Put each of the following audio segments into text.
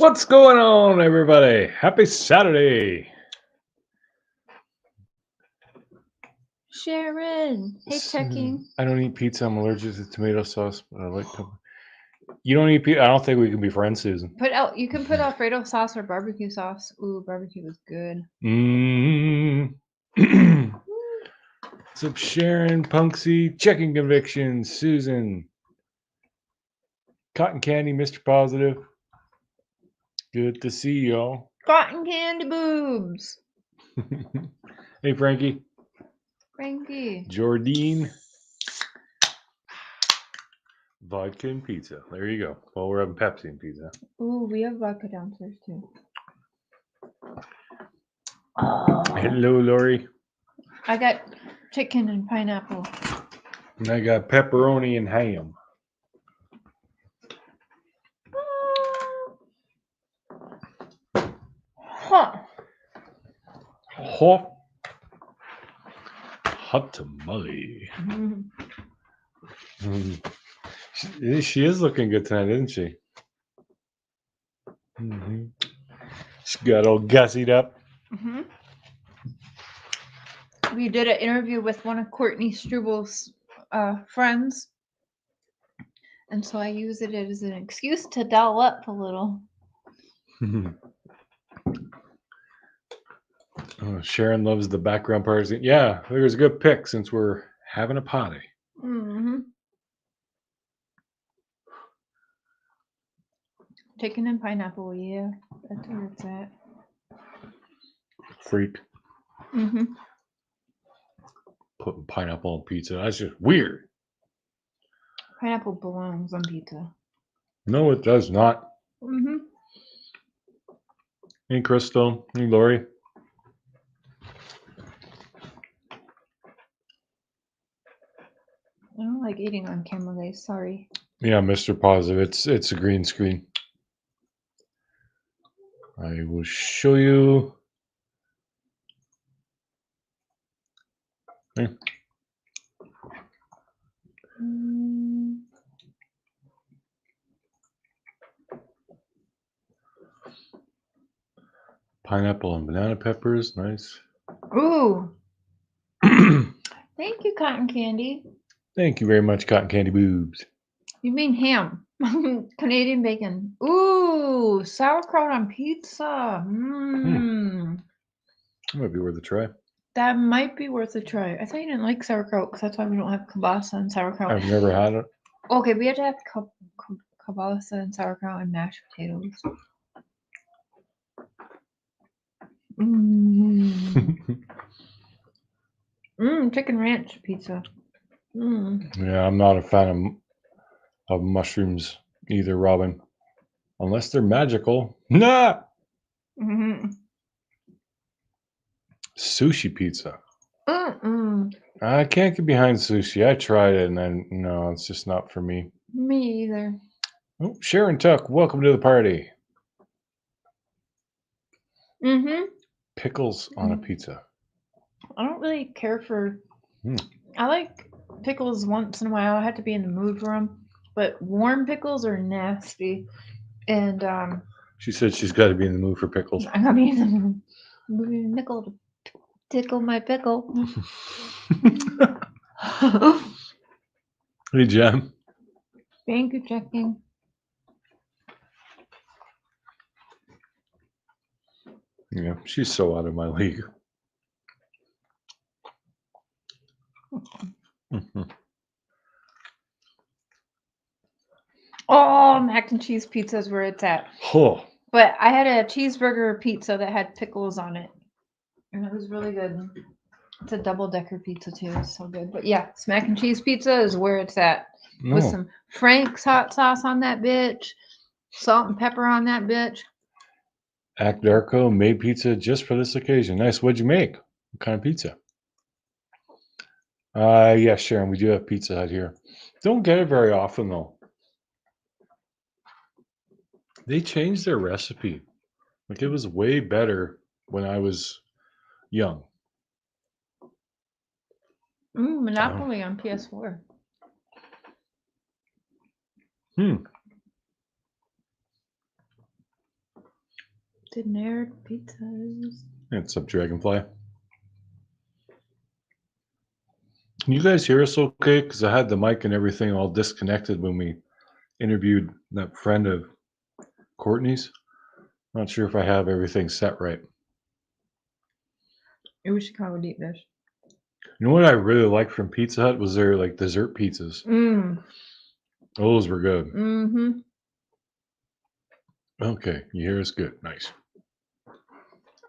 What's going on, everybody? Happy Saturday. Sharon, hey, checking. I don't eat pizza. I'm allergic to tomato sauce, but I like pepper. You don't eat pizza? I don't think we can be friends, Susan. You can put Alfredo sauce or barbecue sauce. Ooh, barbecue is good. What's up, Sharon, Punksy, checking convictions, Susan, Cotton Candy, Mr. Positive. Good to see y'all. Cotton candy boobs. Hey, Frankie. Frankie. Jordine. Vodka and pizza. There you go. Well, we're having Pepsi and pizza. Ooh, we have vodka downstairs too. Hello, Lori. I got chicken and pineapple. And I got pepperoni and ham. Huh. Hot tamale. She is looking good tonight, isn't she? She got all gussied up. We did an interview with one of Courtney Strubel's friends. And so I use it as an excuse to doll up a little. Sharon loves the background parties. Yeah, there's a good pick since we're having a party. Chicken and pineapple, yeah. That's where it's at. Freak. Putting pineapple on pizza. That's just weird. Pineapple belongs on pizza. No, it does not. Hey, Crystal. Hey, Lori. I don't like eating on camera, guys. Sorry. Yeah, Mr. Positive. It's a green screen. I will show you. Okay. Pineapple and banana peppers. Nice. Ooh. Thank you, Cotton Candy. Thank you very much, Cotton Candy Boobs. You mean ham. Canadian bacon. Ooh, sauerkraut on pizza. That might be worth a try. That might be worth a try. I thought you didn't like sauerkraut because that's why we don't have kielbasa and sauerkraut. I've never had it. Okay, we have to have kielbasa and sauerkraut and mashed potatoes. Chicken ranch pizza. Yeah, I'm not a fan of mushrooms either, Robin. Unless they're magical. Nah! Sushi pizza. I can't get behind sushi. I tried it and then, no, it's just not for me. Me either. Oh, Sharon Tuck, welcome to the party. Pickles on a pizza. I don't really care for... I like pickles once in a while. I have to be in the mood for them. But warm pickles are nasty. And she said she's got to be in the mood for pickles. I gotta be in the mood. Nickel to tickle my pickle. Hey, Jen. Thank you, checking. Yeah, she's so out of my league. Oh, mac and cheese pizza is where it's at. Oh. But I had a cheeseburger pizza that had pickles on it. And it was really good. It's a double-decker pizza, too. It's so good. But yeah, mac and cheese pizza is where it's at. No. With some Frank's hot sauce on that bitch. Salt and pepper on that bitch. Act Darko made pizza just for this occasion. Nice. What'd you make? What kind of pizza? Yeah, Sharon, we do have Pizza Hut here. Don't get it very often, though. They changed their recipe. Like, it was way better when I was young. Monopoly on PS4. Generic pizzas. It's up Dragonfly. Can you guys hear us okay? Because I had the mic and everything all disconnected when we interviewed that friend of Courtney's. Not sure if I have everything set right. We should call it deep dish. You know what I really liked from Pizza Hut was their like dessert pizzas. Those were good. Mm-hmm. Okay, you hear us good. Nice.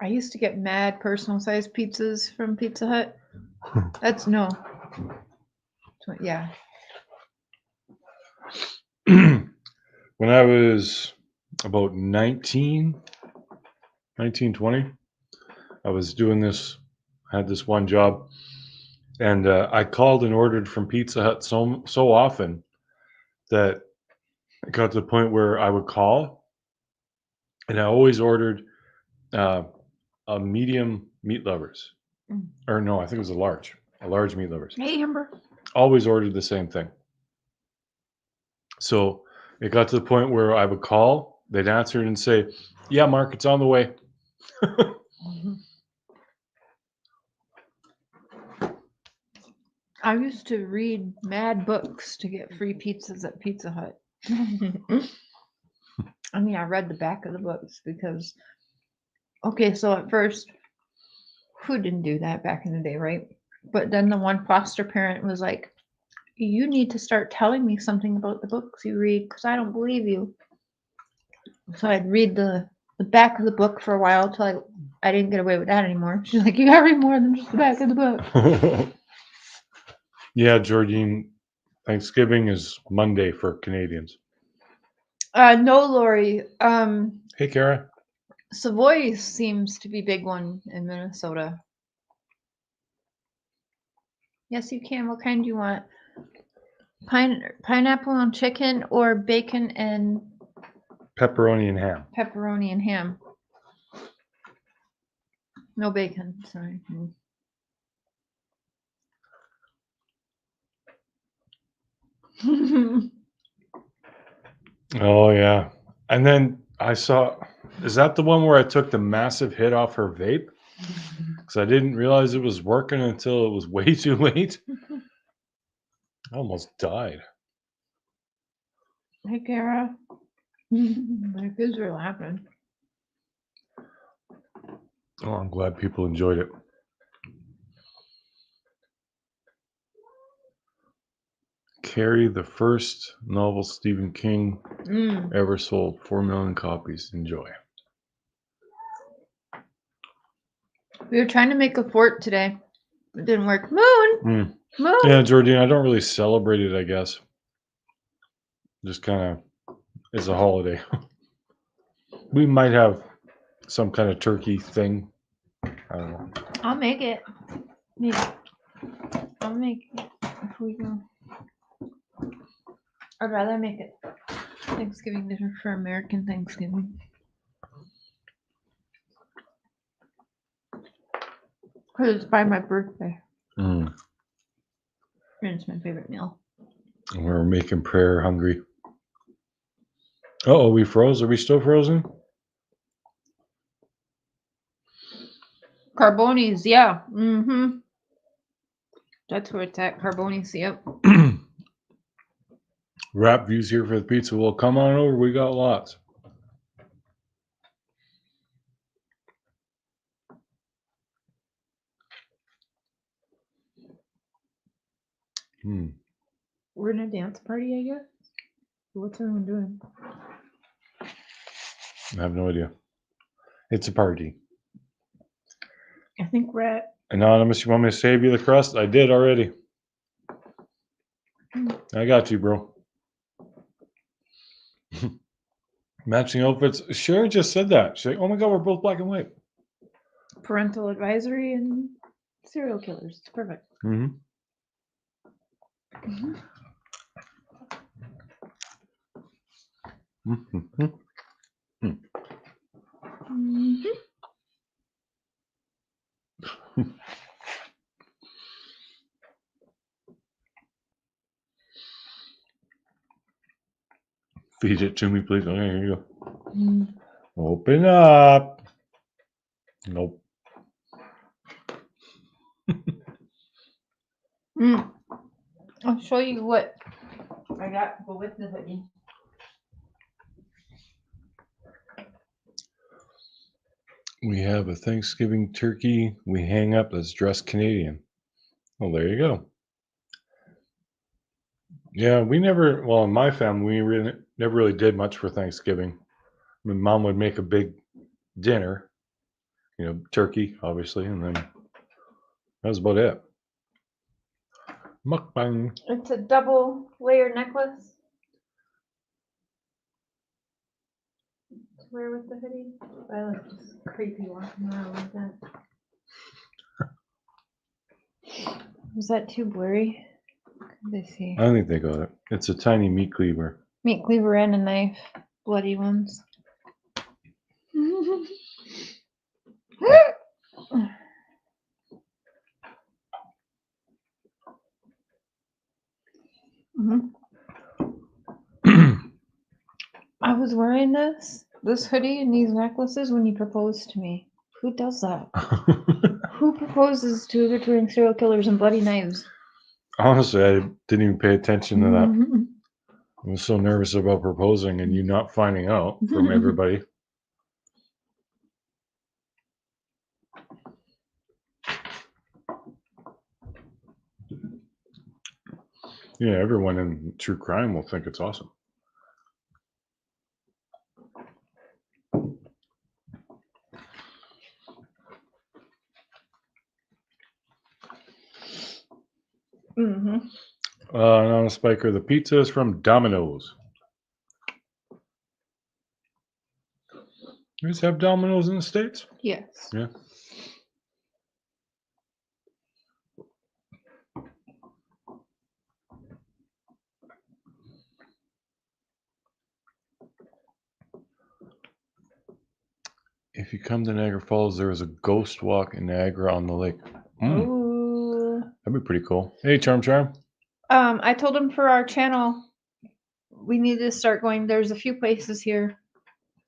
I used to get mad personal size pizzas from Pizza Hut. That's no. Yeah. When I was about 19, 20, I was doing this, had this one job, and I called and ordered from Pizza Hut so often that it got to the point where I would call, and I always ordered a medium meat lovers, or no, I think it was a large meat lovers. Hey, Amber. Always ordered the same thing. So it got to the point where I would call, they'd answer and say, "Yeah, Mark, it's on the way." I used to read mad books to get free pizzas at Pizza Hut. I mean, I read the back of the books because, okay, so at first, who didn't do that back in the day, right? But then the one foster parent was like, you need to start telling me something about the books you read because I don't believe you. So I'd read the back of the book for a while till I didn't get away with that anymore. She's like, you gotta read more than just the back of the book. Yeah, Georgine, Thanksgiving is Monday for Canadians. No, Lori. Hey, Kara. Savoy seems to be a big one in Minnesota. Yes, you can. What kind do you want? Pineapple and chicken or bacon and Pepperoni and ham. pepperoni and ham. No bacon, sorry. Oh, yeah. And then I saw, is that the one where I took the massive hit off her vape? Because I didn't realize it was working until it was way too late. I almost died. Hey, Kara. My kids are laughing. Oh, I'm glad people enjoyed it. Carrie, the first novel Stephen King ever sold 4 million copies. Enjoy. We were trying to make a fort today. It didn't work. Moon! Moon! Yeah, Georgine, I don't really celebrate it, I guess. Just kind of, it's a holiday. We might have some kind of turkey thing. I don't know. I'll make it. Maybe. I'll make it if we go. I'd rather make it Thanksgiving dinner for American Thanksgiving. Because it's by my birthday. And it's my favorite meal. We're making prayer hungry. Uh-oh, we froze. Are we still frozen? Carboni's, yeah. That's where it's at. Carboni's, yep. Wrap views here for the pizza. Well, come on over. We got lots. We're in a dance party, I guess. What's everyone doing? I have no idea. It's a party. I think we're at Anonymous, you want me to save you the crust? I did already. I got you, bro. Matching outfits. Sherry just said that. She's like, oh my God, we're both black and white. parental advisory and serial killers. It's perfect. Feed it to me, please. Okay, here you go. Open up. Nope. I'll show you what I got to go with the hoodie. We have a Thanksgiving turkey we hang up that's dressed Canadian. Well, there you go. Yeah, we never, well, in my family, we never really did much for Thanksgiving. My mom would make a big dinner, turkey, obviously, and then that was about it. Mukbang. It's a double layer necklace to wear with the hoodie. I look just creepy walking around like that. Was that too blurry? Let's see. I think they got it. It's a tiny meat cleaver. Meat cleaver and a knife. Bloody ones. I was wearing this hoodie and these necklaces when you proposed to me. Who does that? Who proposes to between serial killers and bloody knives? Honestly, I didn't even pay attention to that. I was so nervous about proposing and you not finding out from everybody. Yeah, everyone in true crime will think it's awesome. On a spiker, the pizza is from Domino's. You guys have Domino's in the States? Yes. Yeah. If you come to Niagara Falls, there is a ghost walk in Niagara on the lake. Ooh. That'd be pretty cool. Hey, Charm. I told him for our channel, we need to start going. There's a few places here,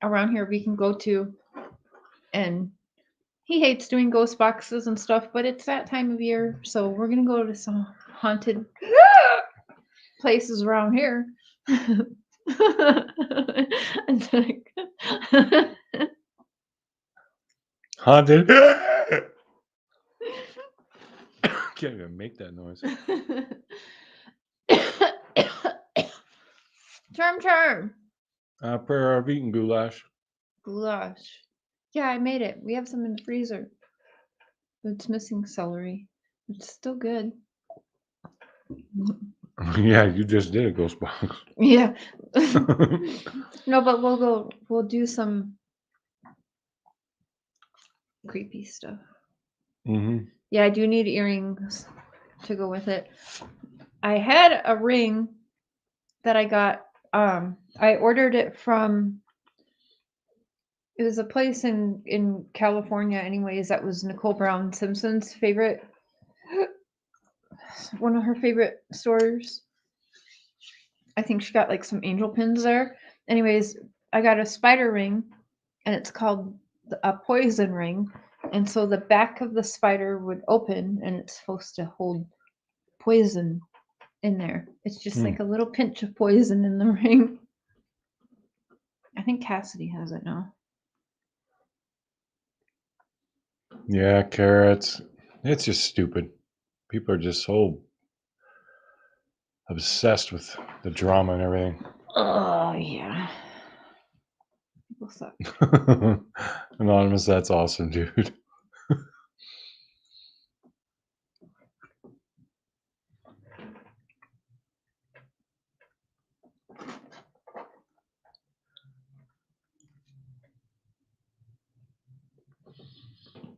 around here we can go to, and he hates doing ghost boxes and stuff, but it's that time of year, so we're gonna go to some haunted places around here. Haunted. Can't even make that noise. Charm. Prayer of eating goulash. Goulash. Yeah, I made it. We have some in the freezer. But it's missing celery. It's still good. Yeah, you just did a ghost box. Yeah. No, but we'll do some creepy stuff. Yeah, I do need earrings to go with it. I had a ring that I got. I ordered it from. It was a place in California, anyways. That was Nicole Brown Simpson's favorite. One of her favorite stores. I think she got like some angel pins there. Anyways, I got a spider ring, and it's called a poison ring. And so the back of the spider would open, and it's supposed to hold poison in there. It's just like a little pinch of poison in the ring. I think Cassidy has it now. Yeah, carrots. It's just stupid. People are just so obsessed with the drama and everything. Oh, yeah. People suck. Anonymous, that's awesome, dude.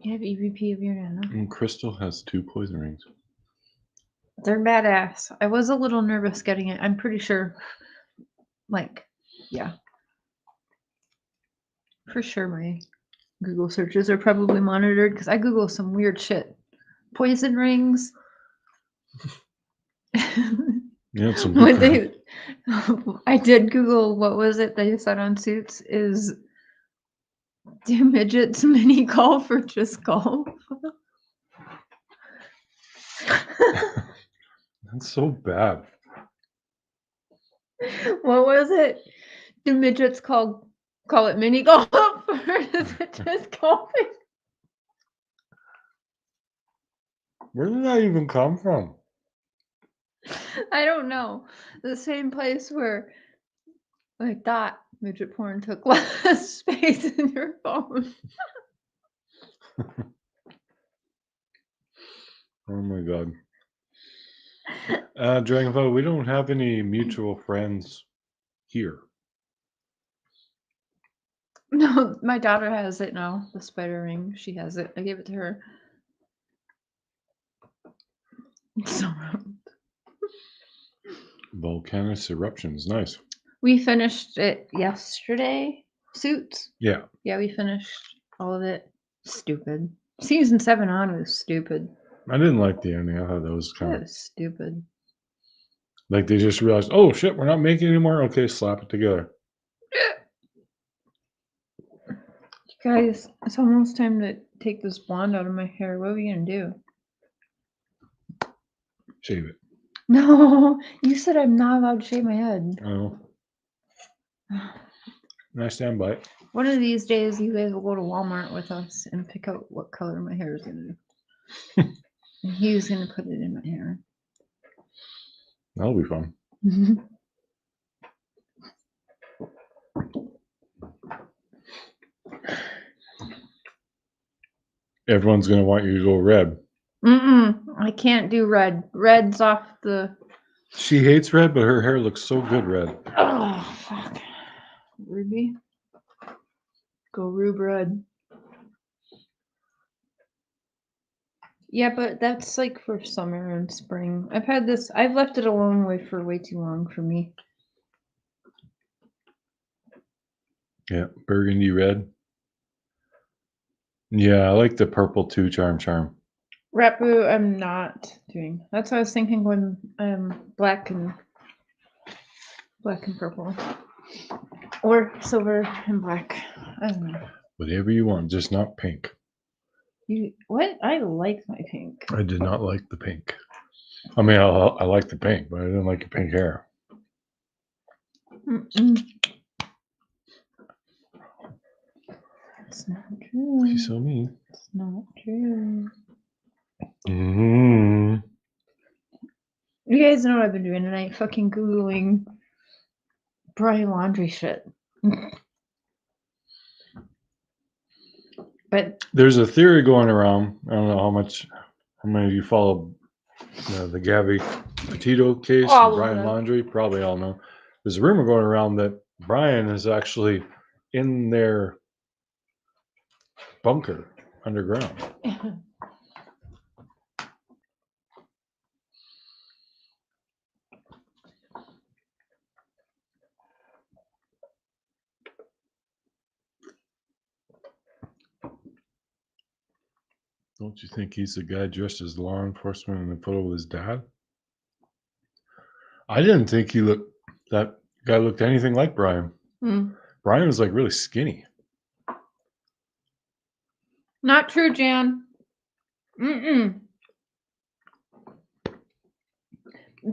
You have EVP of your nana. And Crystal has 2 poison rings. They're badass. I was a little nervous getting it. I'm pretty sure. Yeah. For sure my Google searches are probably monitored because I Google some weird shit. Poison rings. Yeah, some I did Google what was it they said on Suits is Do midgets mini golf or just golf? That's so bad. What was it? Do midgets call it mini golf or is it just golfing? Where did that even come from? I don't know. The same place where I thought midget porn took less space in your phone. Oh my god. Dragonfly, we don't have any mutual friends here. No, my daughter has it now. The spider ring. She has it. I gave it to her. So Volcanic eruptions, nice. we finished it yesterday. Suits. Yeah. Yeah, we finished all of it. Stupid. Season 7 on was stupid. I didn't like the ending. I thought that was kind That of was stupid. like they just realized, oh shit, we're not making anymore. Okay, slap it together. Guys, it's almost time to take this blonde out of my hair. What are we gonna do? Shave it. No, you said I'm not allowed to shave my head. Oh, I stand by it. One of these days, you guys will go to Walmart with us and pick out what color my hair is gonna be. And he's gonna put it in my hair. That'll be fun. Everyone's gonna want you to go red. I can't do red. Red's off the. She hates red, but her hair looks so good red. Oh, fuck. Ruby. Go Rube Red. Yeah, but that's like for summer and spring. I've left it alone for way too long for me. Yeah, burgundy red. Yeah, I like the purple too, charm. Rapu, I'm not doing. That's what I was thinking when black and purple. Or silver and black. I don't know. Whatever you want, just not pink. What? I like my pink. I did not like the pink. I mean, I like the pink, but I didn't like your pink hair. That's not true. She's so mean. It's not true. Mm-hmm. You guys know what I've been doing tonight? Fucking Googling Brian Laundrie shit. But There's a theory going around. I don't know how many of you follow the Gabby Petito case all and of Brian them. Laundrie. Probably all know. There's a rumor going around that Brian is actually in their bunker underground. Don't you think he's the guy dressed as law enforcement in the photo with his dad? I didn't think that guy looked anything like Brian. Brian was like really skinny. Not true, Jan. I'm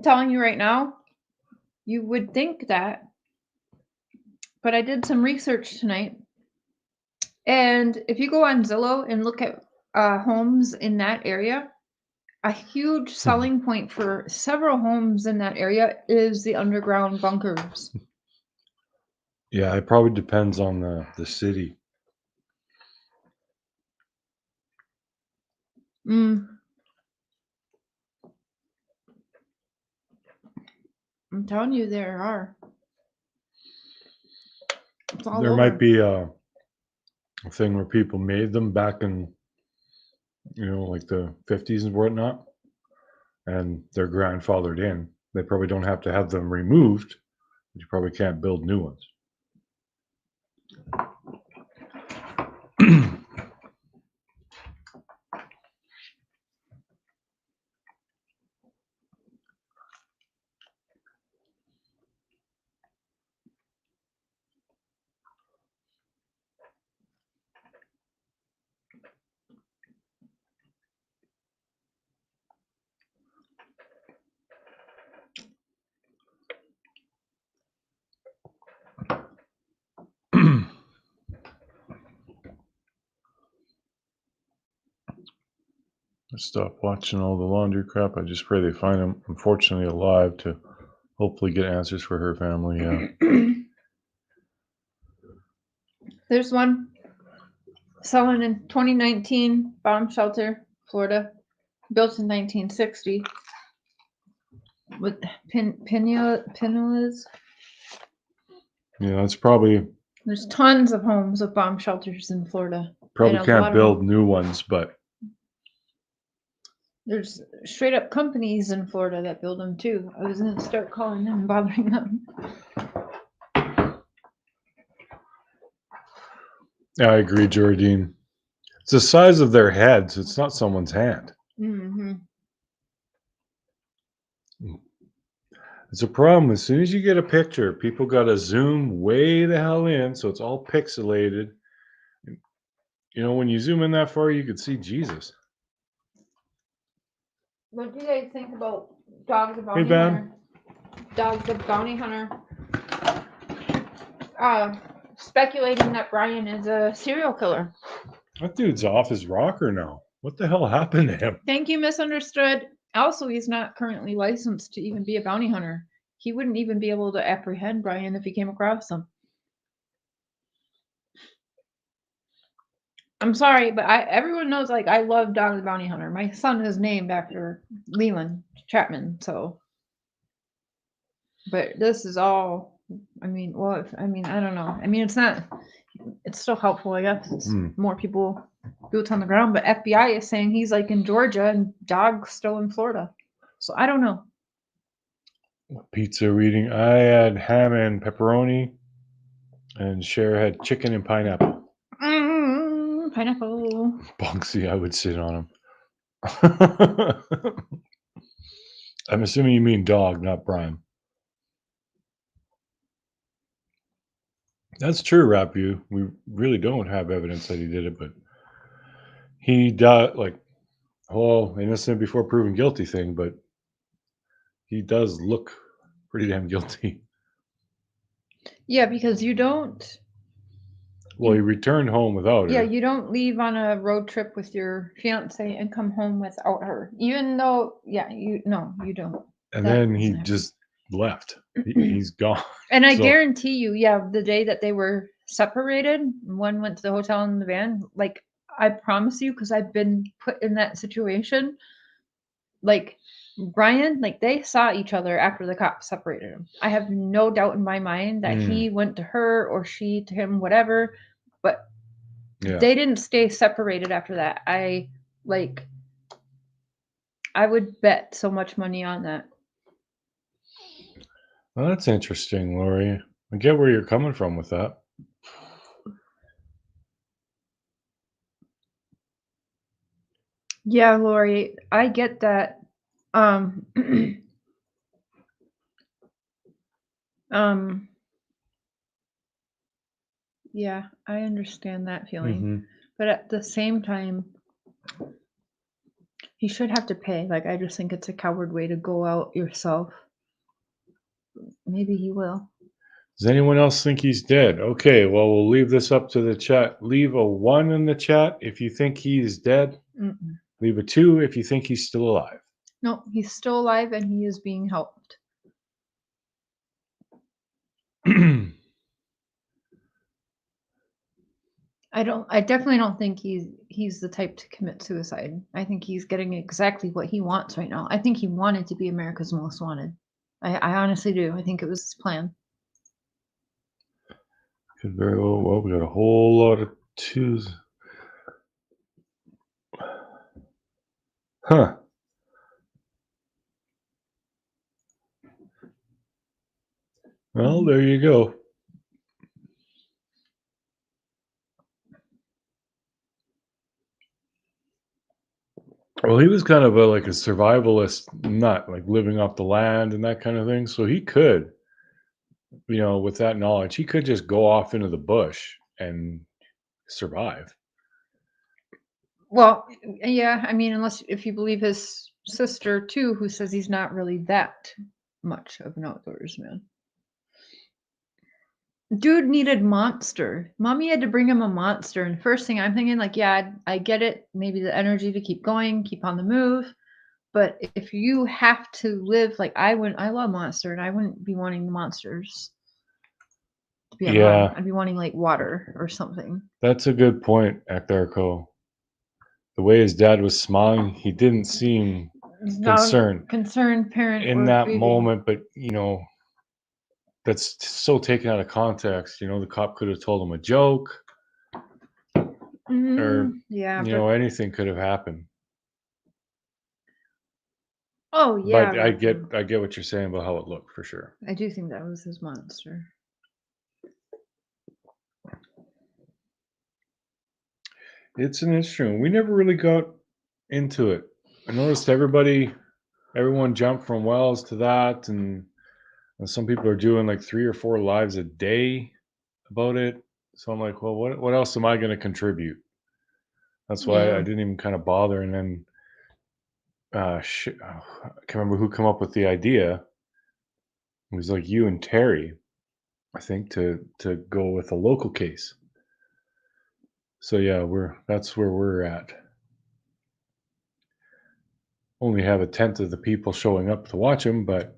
telling you right now, you would think that. But I did some research tonight. And if you go on Zillow and look at homes in that area, a huge selling point for several homes in that area is the underground bunkers. Yeah, it probably depends on the city. I'm telling you, there are. There might be a thing where people made them back in, like the 50s and whatnot, and they're grandfathered in. They probably don't have to have them removed. But you probably can't build new ones. I stopped watching all the laundry crap. I just pray they find him, unfortunately, alive to hopefully get answers for her family. Yeah. There's one selling in 2019, bomb shelter, Florida, built in 1960 with pinnulas. Yeah, that's probably There's tons of homes with bomb shelters in Florida. probably And a lot can't of build them- new ones, but There's straight up companies in Florida that build them too. I was gonna start calling them and bothering them. yeah, I agree, Jardine. It's the size of their heads. It's not someone's hand. Mm-hmm. It's a problem. As soon as you get a picture, people got to zoom way the hell in, so it's all pixelated. You know, when you zoom in that far, you could see Jesus. What do you guys think about Dogs of Hey, Bounty Van. Hunter? Dogs of Bounty Hunter. Speculating that Brian is a serial killer. That dude's off his rocker now. What the hell happened to him? Thank you, misunderstood. Also, he's not currently licensed to even be a bounty hunter. He wouldn't even be able to apprehend Brian if he came across him. I'm sorry, but everyone knows like I love Dog the Bounty Hunter. My son is named after Leland Chapman, so. But this is all. I mean, well, I don't know. I mean, it's not. It's still helpful, I guess. It's more people, boots on the ground. But FBI is saying he's like in Georgia and Dog's still in Florida. So I don't know. What pizza are we eating? I had ham and pepperoni, and Cher had chicken and pineapple. Pineapple. Bonksy, I would sit on him. I'm assuming you mean dog, not Brian. That's true, Rapu. We really don't have evidence that he did it, but he died like, oh, innocent before proven guilty thing, but he does look pretty damn guilty. Yeah, because you don't. Well, he returned home without her. Yeah, you don't leave on a road trip with your fiance and come home without her. Even though, you don't. And That then he doesn't happen. just left. He's gone. And I So- guarantee you, the day that they were separated, one went to the hotel in the van. Like, I promise you, because I've been put in that situation. Like, Brian, like they saw each other after the cops separated them. I have no doubt in my mind that he went to her or she to him, whatever. But they didn't stay separated after that. I would bet so much money on that. Well, that's interesting, Lori. I get where you're coming from with that. Yeah, Lori, I get that. Yeah, I understand that feeling. Mm-hmm. But at the same time, he should have to pay. Like, I just think it's a coward way to go out yourself. Maybe he will. Does anyone else think he's dead? Okay, well, we'll leave this up to the chat. Leave a 1 in the chat if you think he's dead. Mm-mm. Leave a 2 if you think he's still alive. No, he's still alive and he is being helped. I definitely don't think he's the type to commit suicide. I think he's getting exactly what he wants right now. I think he wanted to be America's Most Wanted. I honestly do. I think it was his plan. Could very well, we got a whole lot of 2s. Huh. Well, there you go. Well, he was kind of like a survivalist nut, like living off the land and that kind of thing. So he could, with that knowledge, he could just go off into the bush and survive. Well, yeah, I mean, unless if you believe his sister too, who says he's not really that much of an outdoorsman. Dude needed monster. Mommy had to bring him a monster. And first thing I'm thinking, like, yeah, I get it. Maybe the energy to keep going, keep on the move. But if you have to live, like, I love monster, and I wouldn't be wanting the monsters to be around. Yeah, I'd be wanting like water or something. that's a good point, Ekdarko. The way his dad was smiling, he didn't seem concerned Concerned parent in or that grieving. moment, but that's so taken out of context. The cop could have told him a joke, or Yeah, but anything could have happened. oh yeah, But I get what you're saying about how it looked for sure. I do think that was his monster. It's an interesting. We never really got into it. I noticed everyone jumped from Wells to that, and some people are doing like 3 or 4 lives a day about it. So I'm like, well, what else am I going to contribute? That's why I Yeah. didn't even kind of bother. And then I can't remember who come up with the idea. It was like you and Terry, I think, to go with a local case. So yeah, that's where we're at. Only have a tenth of the people showing up to watch them, but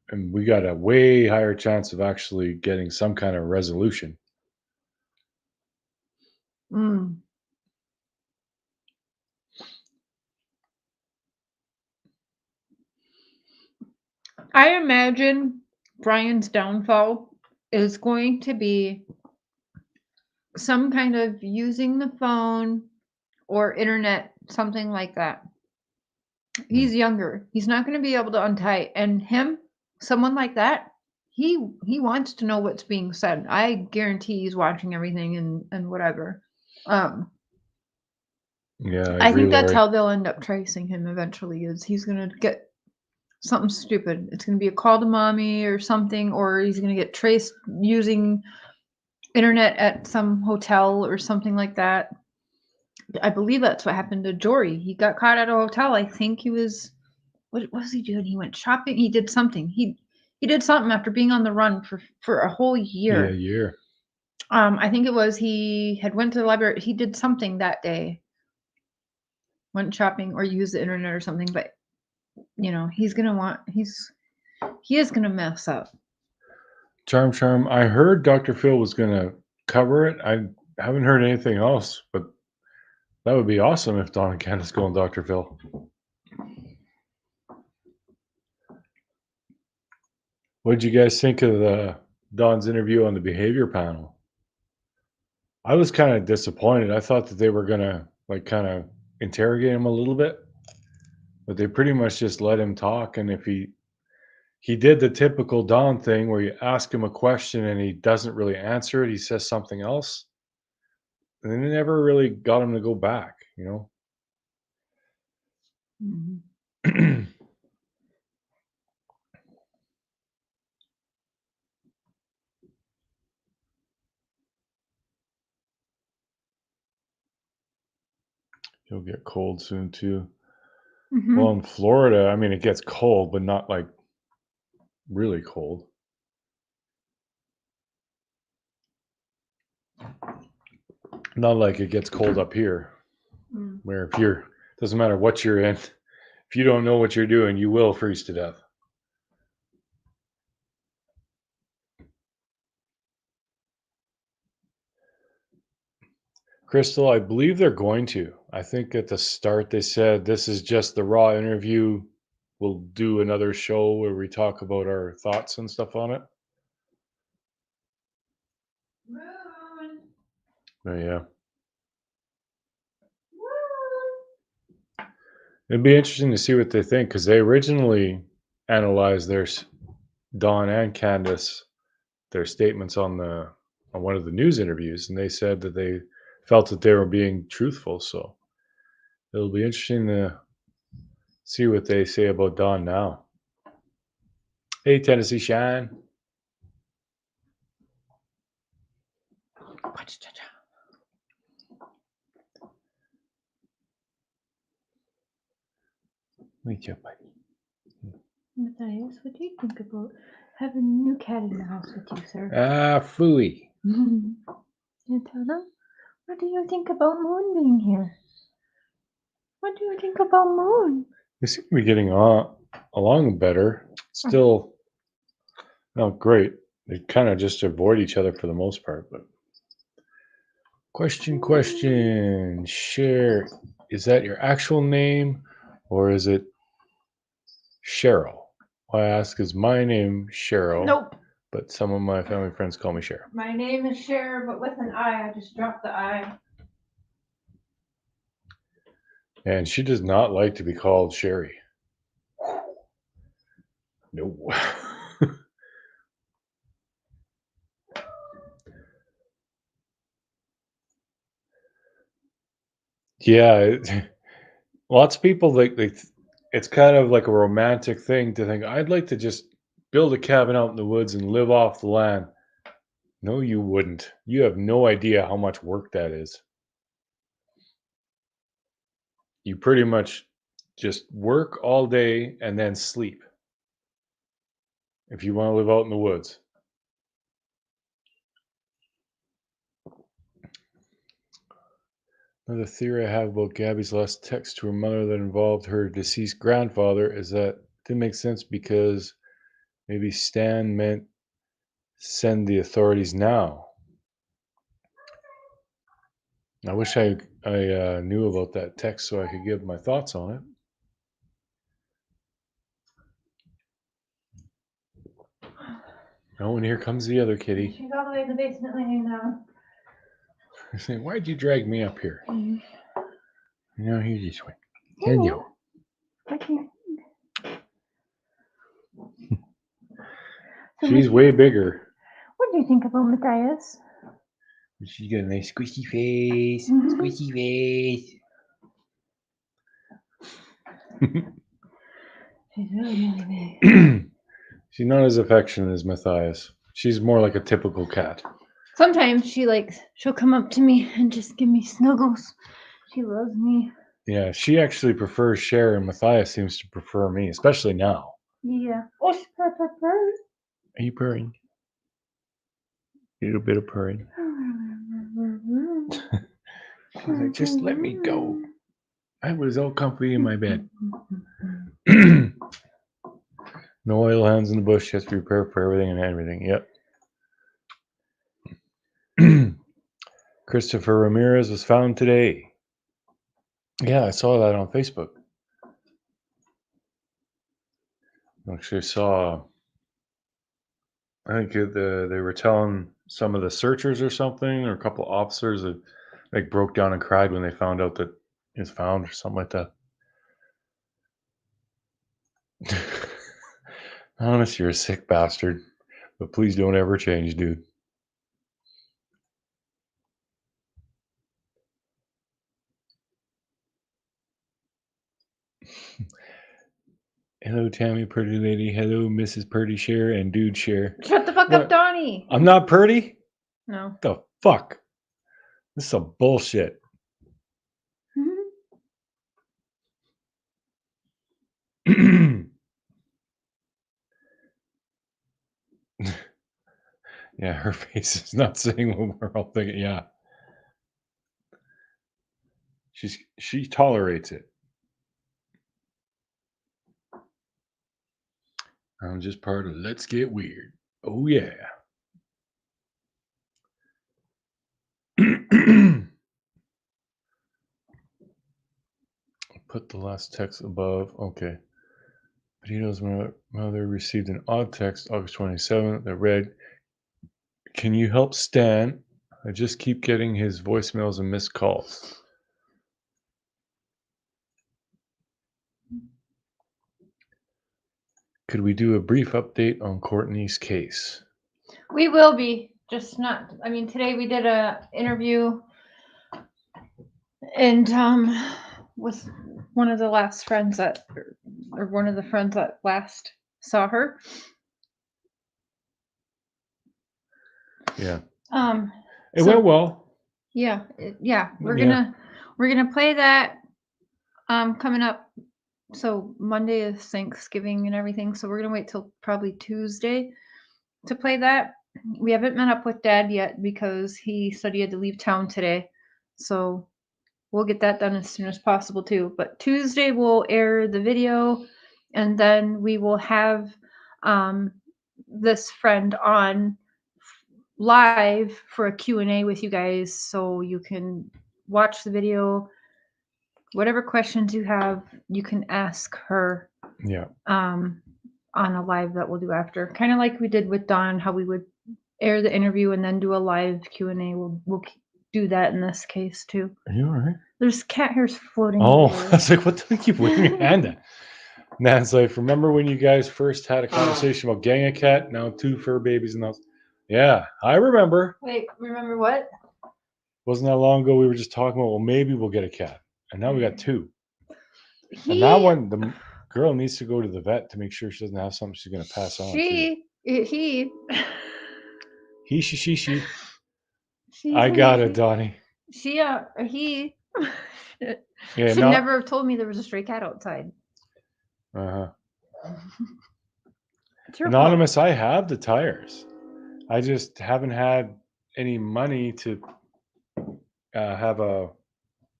and we got a way higher chance of actually getting some kind of resolution. Mm. I imagine Brian's downfall is going to be some kind of using the phone or internet, something like that. He's younger. He's not going to be able to untie. And someone like that, he wants to know what's being said. I guarantee he's watching everything and whatever. Um, Yeah, I I agree, think that's Lori. how they'll end up tracing him eventually. Is he's going to get something stupid. It's going to be a call to mommy or something, or he's going to get traced using internet at some hotel or something like that. I believe that's what happened to Jory. He got caught at a hotel. I think he was what was he doing? He went shopping. He did something. He did something after being on the run for a whole Yeah, year. year. I think it was he had went to the library. He did something that day. Went shopping or used the internet or something, but he is gonna mess up. Charm. I heard Dr. Phil was gonna cover it. I haven't heard anything else, but that would be awesome if Don and Candace go on Dr. Phil. What did you guys think of Don's interview on the behavior panel? I was kind of disappointed. I thought that they were gonna like kind of interrogate him a little bit, but they pretty much just let him talk. And if he did the typical Don thing where you ask him a question and he doesn't really answer it, he says something else, and they never really got him to go back. Mhm. He'll get cold soon too. Well, Mhm. in Florida, I mean, it gets cold, but not like really cold. Not like it gets cold up here, Mm. where if you're doesn't matter what you're in, if you don't know what you're doing, you will freeze to death. Crystal, I believe they're going to. I think at the start they said this is just the raw interview. We'll do another show where we talk about our thoughts and stuff on it. But yeah, it'd be interesting to see what they think because they originally analyzed Don and Candace their statements on one of the news interviews, and they said that they felt that they were being truthful. So it'll be interesting to see what they say about Don now. Hey, Tennessee Shine. Meet you, buddy. Matthias, what do you think about have a new cat in the house with you, sir. Ah, phooey. You tell them? What do you think about Moon being here? What do you think about Moon? They seem to be getting along better. Still not great. They kind of just avoid each other for the most part. But question. Share. Is that your actual name or is it Cheryl? Why I ask is my name Cheryl. Nope. But some of my family friends call me Cheryl. My name is Cher, but with an I. I just dropped the I. And she does not like to be called Sherry. No. Yeah, lots of people it's kind of like a romantic thing to think I'd like to just build a cabin out in the woods and live off the land. No, you wouldn't. You have no idea how much work that is. You pretty much just work all day and then sleep if you want to live out in the woods. Another theory I have about Gabby's last text to her mother that involved her deceased grandfather is that it didn't make sense because maybe Stan meant send the authorities now. I wish I knew about that text so I could give my thoughts on it. Oh, and here comes the other kitty. She's all the way in the basement laying down. Saying, why'd you drag me up here? Mm. No, here this way. Hello. She's way bigger. What do you think about Matthias? She's got a nice squishy face. Mhm. Squishy face. She's really big. She's not as affectionate as Matthias. She's more like a typical cat. Sometimes she'll come up to me and just give me snuggles. She loves me. Yeah, she actually prefers Cher, and Matthias seems to prefer me, especially now. Yeah. Oh, she purr. Are you purring? A little bit of purring. She's like, just let me go. I was all comfy in my bed. No oil hands in the bush. Has to be prepared for everything and everything. Yep. Christopher Ramirez was found today. Yeah, I saw that on Facebook. Actually, I think they were telling some of the searchers or something, or a couple of officers that like broke down and cried when they found out that he was found or something like that. Honest, you're a sick bastard, but please don't ever change, dude. Hello, Tammy, pretty lady. Hello, Mrs. Purdy Share and Dude Share. Shut the fuck What? up, Donnie. I'm not pretty? No. What the fuck? This is some bullshit. Yeah, her face is not saying what we're all thinking. Yeah. She tolerates it. I'm just part of Let's Get Weird. Oh yeah. Put the last text above. Okay. Petito's mother received an odd text August 27th that read, "Can you help Stan? I just keep getting his voicemails and missed calls." Could we do a brief update on Courtney's case? We will be, just not. I mean, today we did a interview, and with one of the last friends that, or one of the friends that last saw her. Yeah. It So- went well. Yeah, We're Yeah. gonna play that coming up. So Monday is Thanksgiving and everything, so we're gonna wait till probably Tuesday to play that. We haven't met up with Dad yet because he said he had to leave town today. So we'll get that done as soon as possible too. But Tuesday we'll air the video, and then we will have this friend on live for a Q&A with you guys, so you can watch the video. Whatever questions you have, you can ask her Yeah. on a live that we'll do after. Kind of like we did with Dawn, how we would air the interview and then do a live Q&A. We'll do that in this case too. Are you all right? There's cat hairs floating. Oh, I everywhere. was like, what do you keep waving your hand at? Nan's like, remember when you guys first had a conversation about getting a cat? Now 2 fur babies in the house. Yeah, I remember. Wait, remember what? Wasn't that long ago we were just talking about, well, maybe we'll get a cat. And now we got 2. And that one, the girl needs to go to the vet to make sure she doesn't have something she's going to pass on to. He. He, she. I got it, Donnie. He Yeah, should no. never have told me there was a stray cat outside. Uh-huh. It's your Anonymous, I have the tires. I just haven't had any money to have a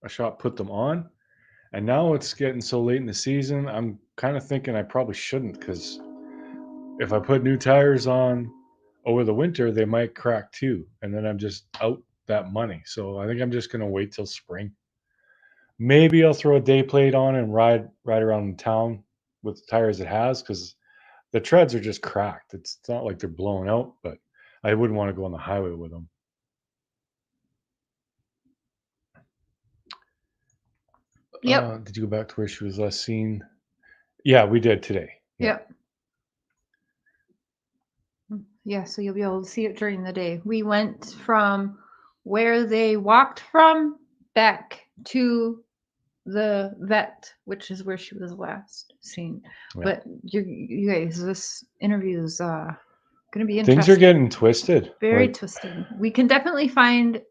shop put them on. And now it's getting so late in the season, I'm kind of thinking I probably shouldn't, because if I put new tires on over the winter, they might crack too. And then I'm just out that money. So I think I'm just going to wait till spring. Maybe I'll throw a day plate on and ride around town with the tires it has, because the treads are just cracked. It's not like they're blown out, but I wouldn't want to go on the highway with them. Yep. Did you go back to where she was last seen? Yeah, we did today. Yep. Yeah, so you'll be able to see it during the day. We went from where they walked from back to the vet, which is where she was last seen. Yeah. But you guys, this interview is going to be interesting. Things are getting twisted. Very twisted. We can definitely find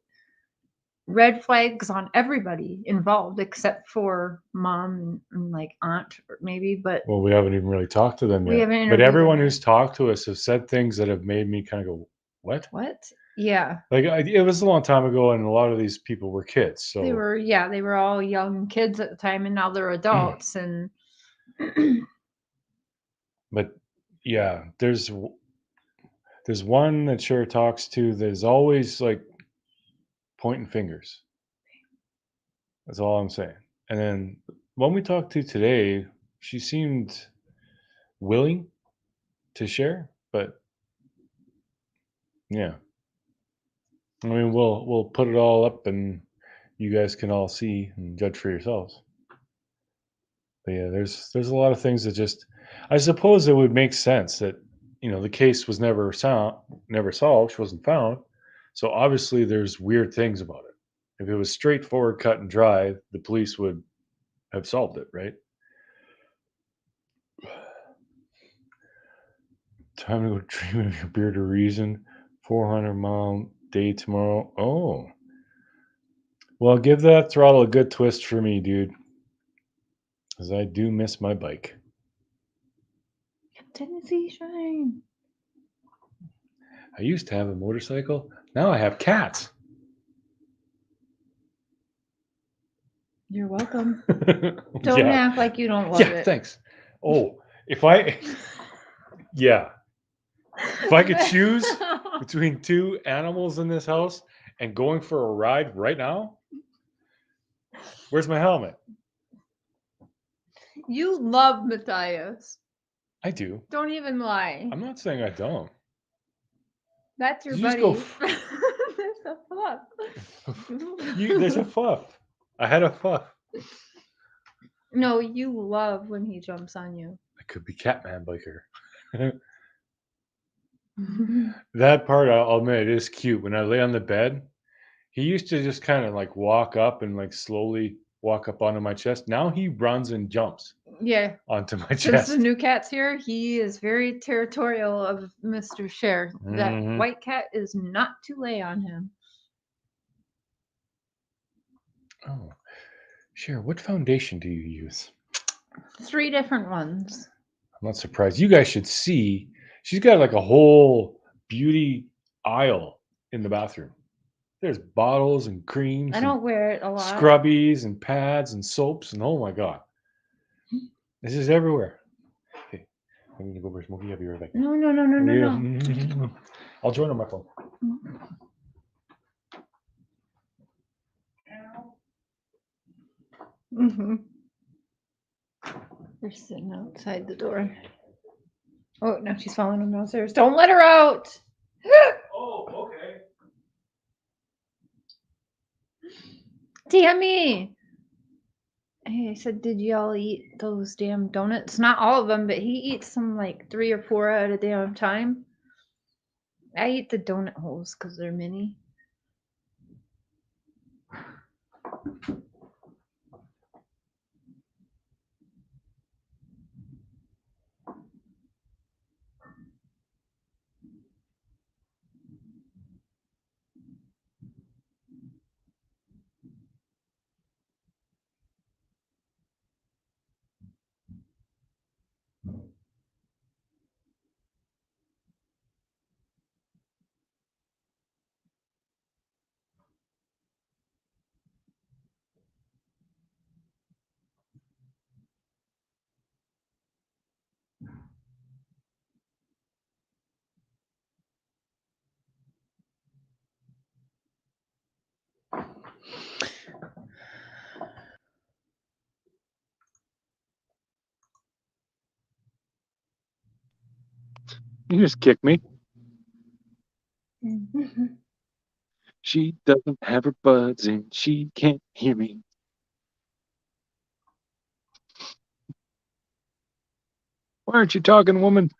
red flags on everybody involved except for mom and like aunt maybe, but well, we haven't even really talked to them we yet. haven't But interviewed everyone them who's talked to us has said things that have made me kind of go, what? Yeah, Like it was a long time ago, and a lot of these people were kids. So they were all young kids at the time, and now they're adults. And but yeah, there's one that Cher talks to that's always like pointing fingers. That's all I'm saying. And then when we talked to today, she seemed willing to share, but yeah. I mean, we'll put it all up, and you guys can all see and judge for yourselves. But yeah, there's a lot of things that just, I suppose it would make sense that, the case was never solved, she wasn't found. So obviously there's weird things about it. If it was straightforward, cut and dry, the police would have solved it, right? Time to go dream of your beard or reason. 400-mile day tomorrow. Oh. Well, give that throttle a good twist for me, dude. Because I do miss my bike. Tennessee shine. I used to have a motorcycle. Now I have cats. You're welcome. Don't act like you don't love it. Yeah, thanks. Oh, if I could choose between 2 animals in this house and going for a ride right now, where's my helmet? You love Matthias. I do. Don't even lie. I'm not saying I don't. That's your You buddy. just go There's a fluff. There's a fluff. I had a fluff. No, you love when he jumps on you. I could be Catman biker. That part, I'll admit, it is cute. When I lay on the bed, he used to just kind of like walk up and like slowly walk up onto my chest. Now he runs and jumps. Yeah. Onto my Since chest. the new cat's here, he is very territorial of Mr. Cher. That white cat is not to lay on him. Oh, Cher, what foundation do you use? 3 different ones. I'm not surprised. You guys should see. She's got like a whole beauty aisle in the bathroom. There's bottles and creams I and don't wear it a lot. scrubbies and pads and soaps and oh my god. This is everywhere. Okay. I'm gonna go over Smokey. I'll be right back. No, no, no, no, no, no. I'll join on my phone. Mm-hmm. They're sitting outside the door. Oh, now she's following him downstairs. Don't let her out. Oh, okay. Tammy. Hey, I said, did y'all eat those damn donuts? Not all of them, but he eats them like 3 or 4 at a damn time. I eat the donut holes because they're mini. You just kicked me. Mm-hmm. She doesn't have her buds and she can't hear me. Why aren't you talking, woman?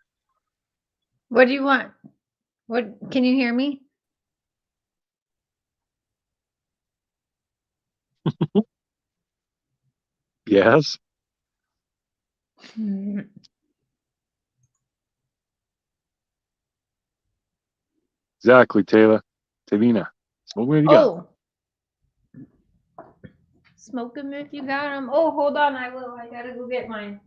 What do you want? What can you hear me? Yes. Mm-hmm. Exactly, Taylor. Tavina. Smoke what you got. Oh, smoke them if you got them. Oh, hold on, I will. I gotta go get mine.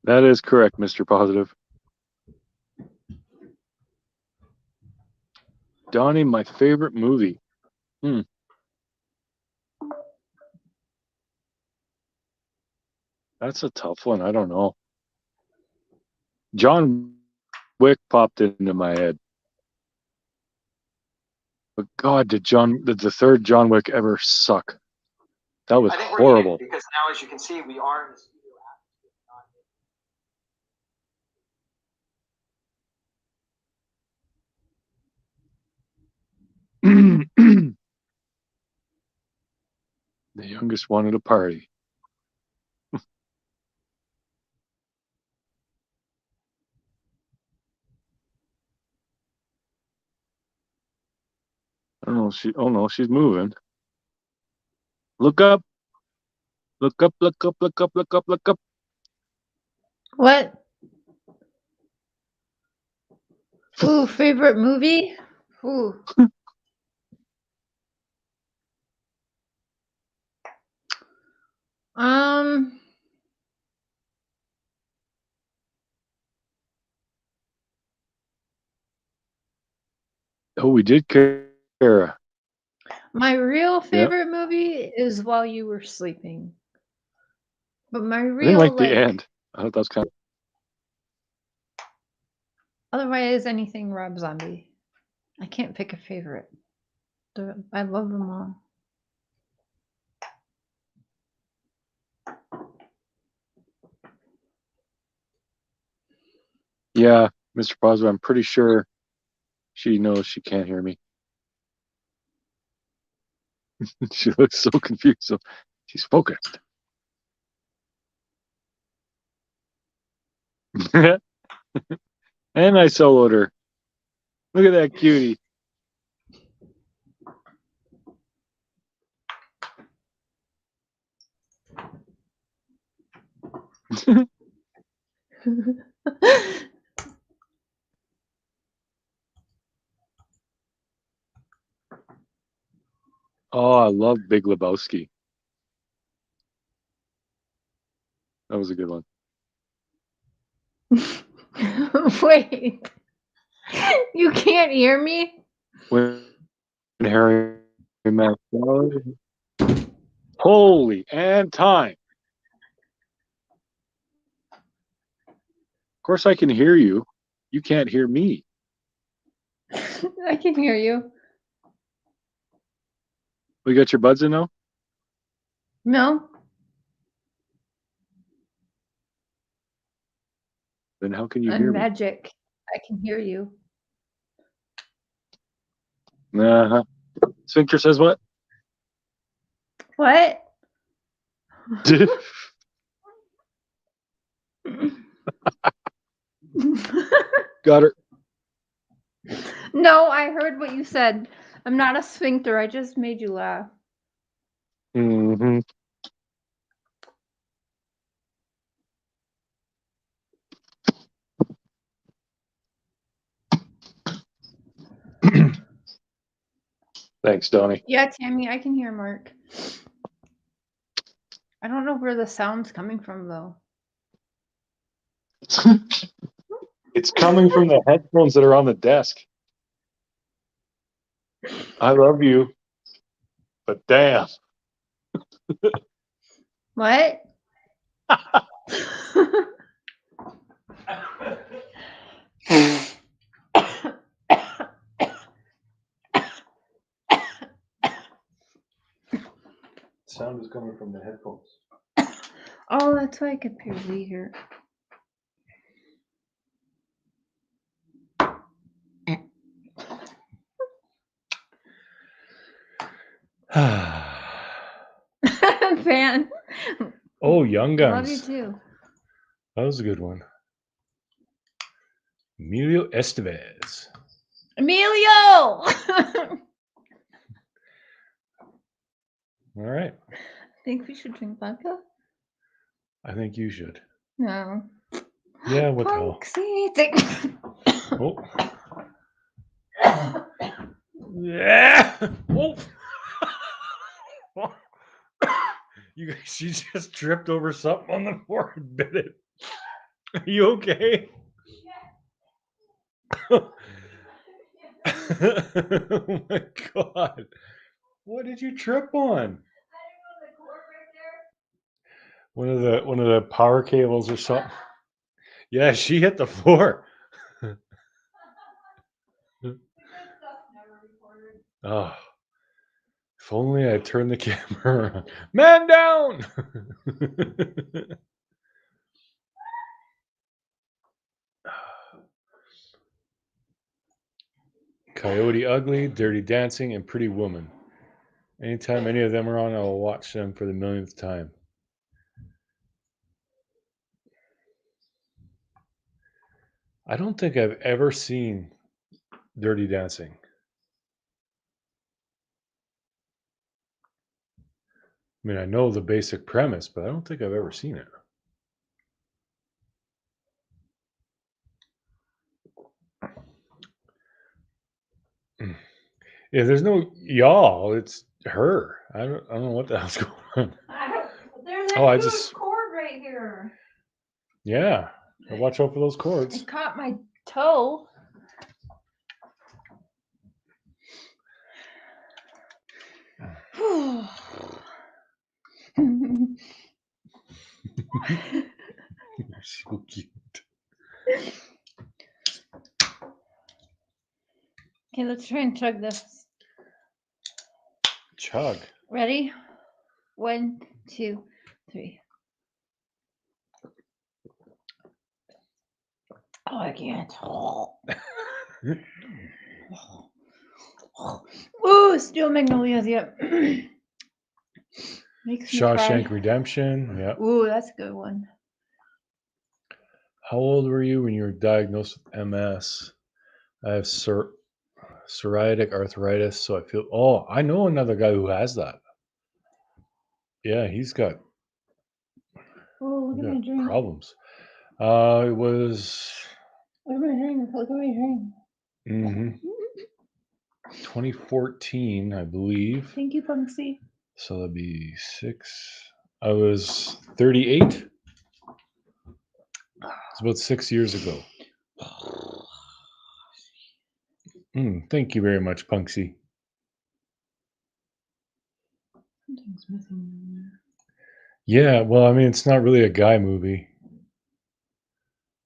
That is correct, Mr. Positive. Donnie, my favorite movie. That's a tough one. I don't know. John Wick popped into my head. But God, did the third John Wick ever suck? That was horrible. Because now, as you can see, we are in the studio The youngest wanted a party. I don't know. Oh no, she's moving. Look up. Look up, look up, look up, look up, look up. What? Ooh, favorite movie? Ooh. Um, Oh, we did Kara. my real favorite movie is While You Were Sleeping. But my I didn't real like the end. I thought that was kind of. Otherwise, anything Rob Zombie. I can't pick a favorite. I love them all. Yeah, Mr. Positive, I'm pretty sure she knows she can't hear me. She looks so confused. So she's focused. And I soloed her. Look at that cutie. Oh, I love Big Lebowski. That was a good one. Wait. You can't hear me? When Harry met Sally. Holy and time. Of course I can hear you. You can't hear me. I can hear you. We got your buds in now? No? Then how can you I'm hear me? magic. I can hear you. Uh-huh. Sphincter says what? What? Got her. No, I heard what you said. I'm not a sphincter. I just made you laugh. Mm-hmm. Thanks, Donnie. Yeah, Tammy, I can hear Mark. I don't know where the sound's coming from, though. It's coming from the headphones that are on the desk. I love you, but damn. What? Sound is coming from the headphones. Oh, that's why I could barely hear. Fan. Oh, Young Love you Guns. too. That was a good one. Emilio Estevez. Emilio! All right. Think we should drink vodka? I think you should. No. Yeah, what the hell? Toxicity. Oh. Yeah. Oh. You guys, she just tripped over something on the floor and bit it. Are you okay? Oh my god. What did you trip on? One of the power cables or something. Yeah, she hit the floor. Oh, if only I turned the camera on. Man down! Coyote Ugly, Dirty Dancing, and Pretty Woman. Anytime any of them are on, I'll watch them for the millionth time. I don't think I've ever seen Dirty Dancing. I mean, I know the basic premise, but I don't think I've ever seen it. Yeah, there's no y'all. It's her. I don't know what the hell's going on. There's Oh, I just cord right here. yeah. Watch out for those cords. It caught my toe. You're so cute. Okay, let's try and chug this. Chug. Ready? 1, 2, 3. Oh, I can't. Ooh, Steel Magnolias, yep. Makes me Shawshank cry. Redemption. Yeah. Ooh, that's a good one. How old were you when you were diagnosed with MS? I have psoriatic arthritis, so I feel. Oh, I know another guy who has that. Yeah, he's got Oh, look at my drink. problems. It was. Look at my drink. Look at my drink. Mm-hmm. 2014, I believe. Thank you, Punksy. So that'd be 6. I was 38. It's about 6 years ago. Thank you very much, Punksy. Something's missing in there. Yeah, well, I mean, it's not really a guy movie.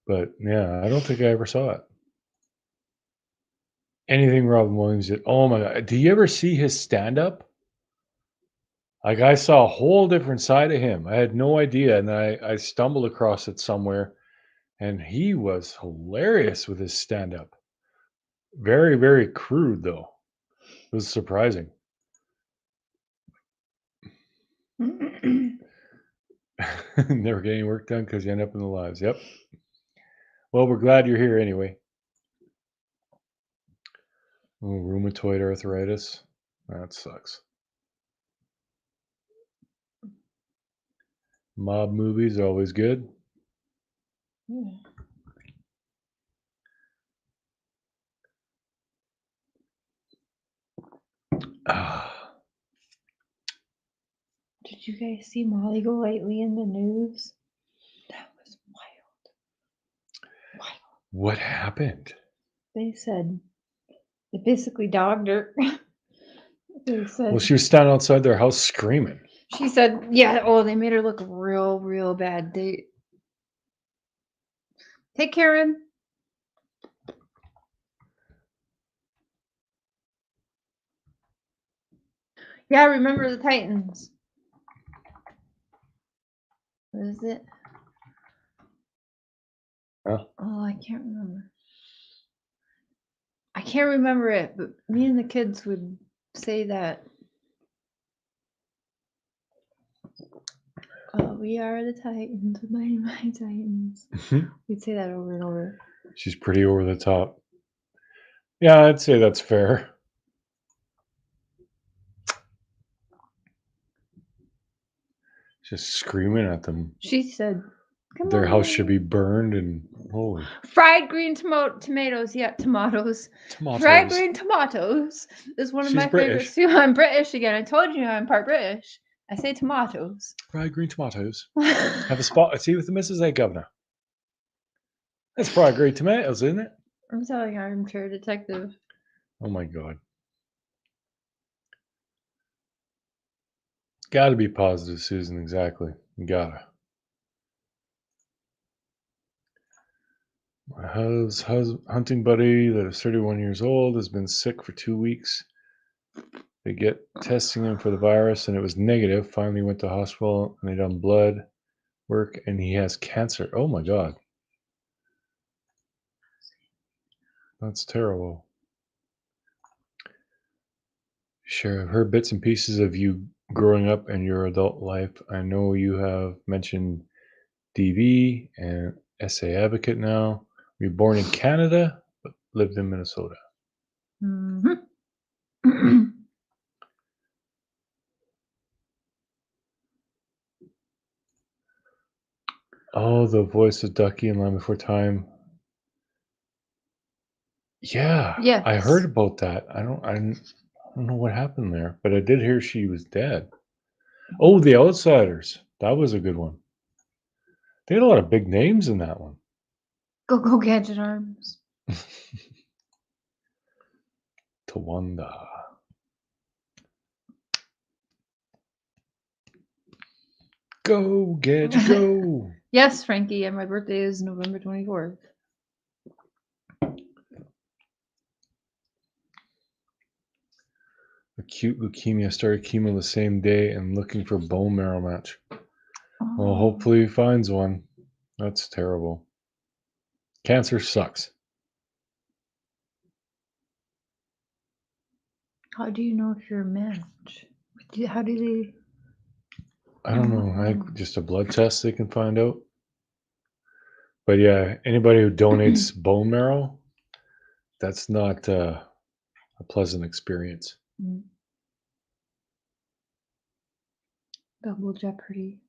But yeah, I don't think I ever saw it. Anything Robin Williams did. Oh my God. Do you ever see his stand up? Like, I saw a whole different side of him. I had no idea. And I stumbled across it somewhere. And he was hilarious with his stand up. Very, very crude, though. It was surprising. Never get any work done because you end up in the lives. Yep. Well, we're glad you're here anyway. Oh, rheumatoid arthritis. That sucks. Mob movies are always good. Yeah. Did you guys see Molly Golightly in the news? That was wild. Wild. What happened? They said they basically dogged her. They said Well, she was standing outside their house screaming. she said, yeah, oh, they made her look real, real bad. Hey, Karen. Yeah, remember the Titans. What is it? Huh? Oh, I can't remember. I can't remember it, but me and the kids would say that. Oh, we are the Titans, my Titans. We'd say that over and over. She's pretty over the top. Yeah, I'd say that's fair. Just screaming at them. She said, "Come Their on, house should be Mom." burned and holy Fried green tomatoes. Yeah, tomatoes. Fried green tomatoes is one of She's my British. favorites too. I'm British again. I told you I'm part British. I say tomatoes. Fried green tomatoes. Have a spot. See with the Mrs. A Governor. That's fried green tomatoes, isn't it? I'm telling you, armchair detective. Oh my God. Gotta be positive, Susan. Exactly. You gotta. My hunting buddy that is 31 years old has been sick for 2 weeks. They get testing him for the virus and it was negative. Finally went to hospital and they done blood work and he has cancer. Oh my God. That's terrible. Sure, I've heard bits and pieces of you growing up and your adult life. I know you have mentioned DV and SA advocate now. Were you born in Canada but lived in Minnesota? Mm-hmm. Oh, the voice of Ducky in Land Before Time. Yeah, Yes. I heard about that. I don't know what happened there, but I did hear she was dead. Oh, The Outsiders. That was a good one. They had a lot of big names in that one. Go Gadget Arms. Tawanda. Go, Gadget, go. Yes, Frankie, and my birthday is November 24th. Acute leukemia, started chemo the same day and looking for bone marrow match. Well, Oh, hopefully he finds one. That's terrible. Cancer sucks. how do you know if you're a match? How do they? I don't know. Just a blood test they can find out. But yeah, anybody who donates bone marrow, that's not a pleasant experience. Double jeopardy.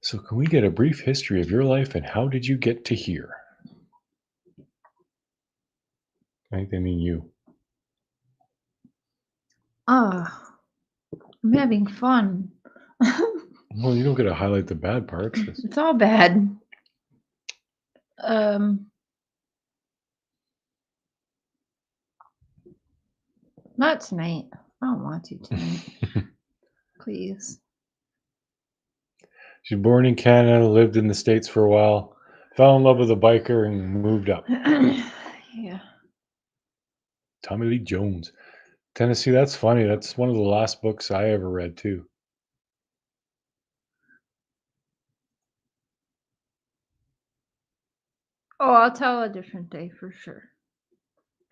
So can we get a brief history of your life and how did you get to here? I think they mean you. Ah, I'm having fun. Well, you don't get to highlight the bad parts. It's all bad. Not tonight. I don't want to tonight. Please. She's born in Canada, lived in the States for a while, fell in love with a biker, and moved up. Yeah. Tommy Lee Jones. Tennessee, that's funny. That's one of the last books I ever read, too. Oh, I'll tell a different day for sure.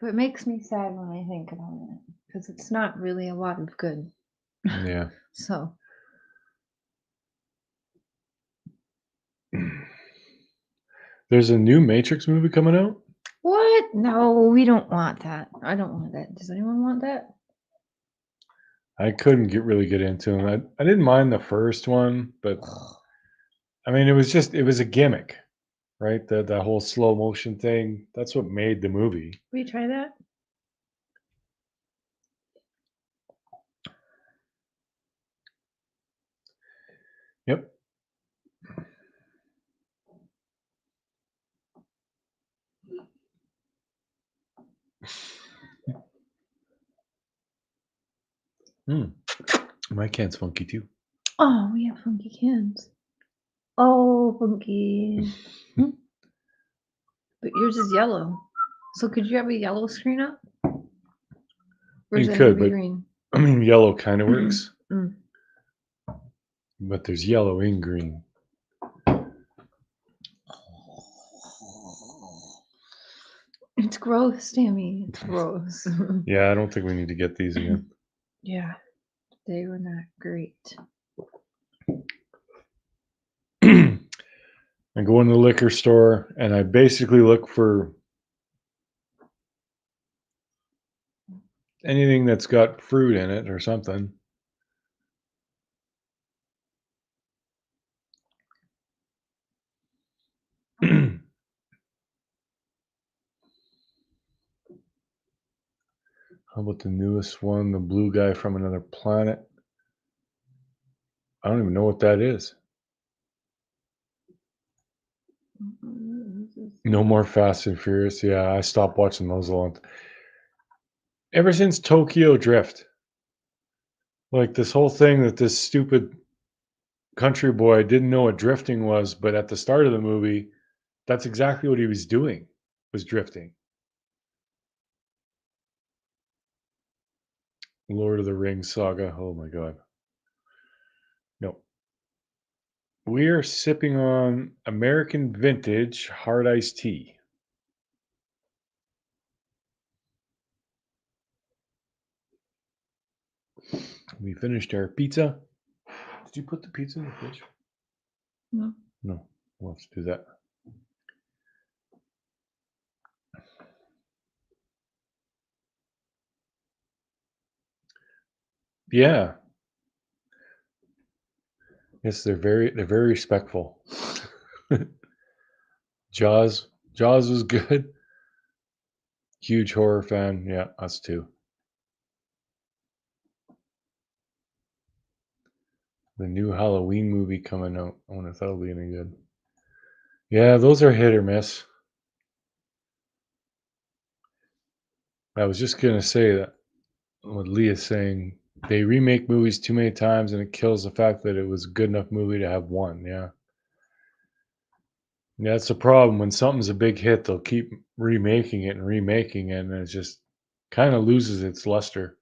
But it makes me sad when I think about it because it's not really a lot of good. Yeah. So, There's a new Matrix movie coming out. what? No, we don't want that. I don't want that. Does anyone want that? I couldn't really get into them. I didn't mind the first one, but I mean, it was a gimmick, right? That whole slow motion thing. That's what made the movie. Will you try that? Yep. My can's funky too. Oh, we have funky cans. Oh, funky. But yours is yellow. So could you have a yellow screen up? Or is You it could, gonna be but green? I mean, yellow kind of works, Mm. but there's yellow in green. It's gross, Tammy. It's gross. Yeah, I don't think we need to get these again. Yeah, they were not great. I go in the liquor store and I basically look for anything that's got fruit in it or something. How about the newest one, the blue guy from another planet? I don't even know what that is. No more Fast and Furious. Yeah, I stopped watching those a lot. Ever since Tokyo Drift. Like this whole thing that this stupid country boy didn't know what drifting was, but at the start of the movie, that's exactly what he was doing, was drifting. Lord of the Rings saga. Oh my god. No. We're sipping on American Vintage Hard Iced Tea. We finished our pizza. Did you put the pizza in the fridge? No. No. We'll have to do that. Yeah. Yes, they're very respectful. Jaws was good. Huge horror fan. Yeah, us too. The new Halloween movie coming out. I wonder if that'll be any good. Yeah, those are hit or miss. I was just gonna say that what Leah's saying, they remake movies too many times and it kills the fact that it was a good enough movie to have one. Yeah. Yeah, that's the problem. When something's a big hit, they'll keep remaking it, and it just kind of loses its luster.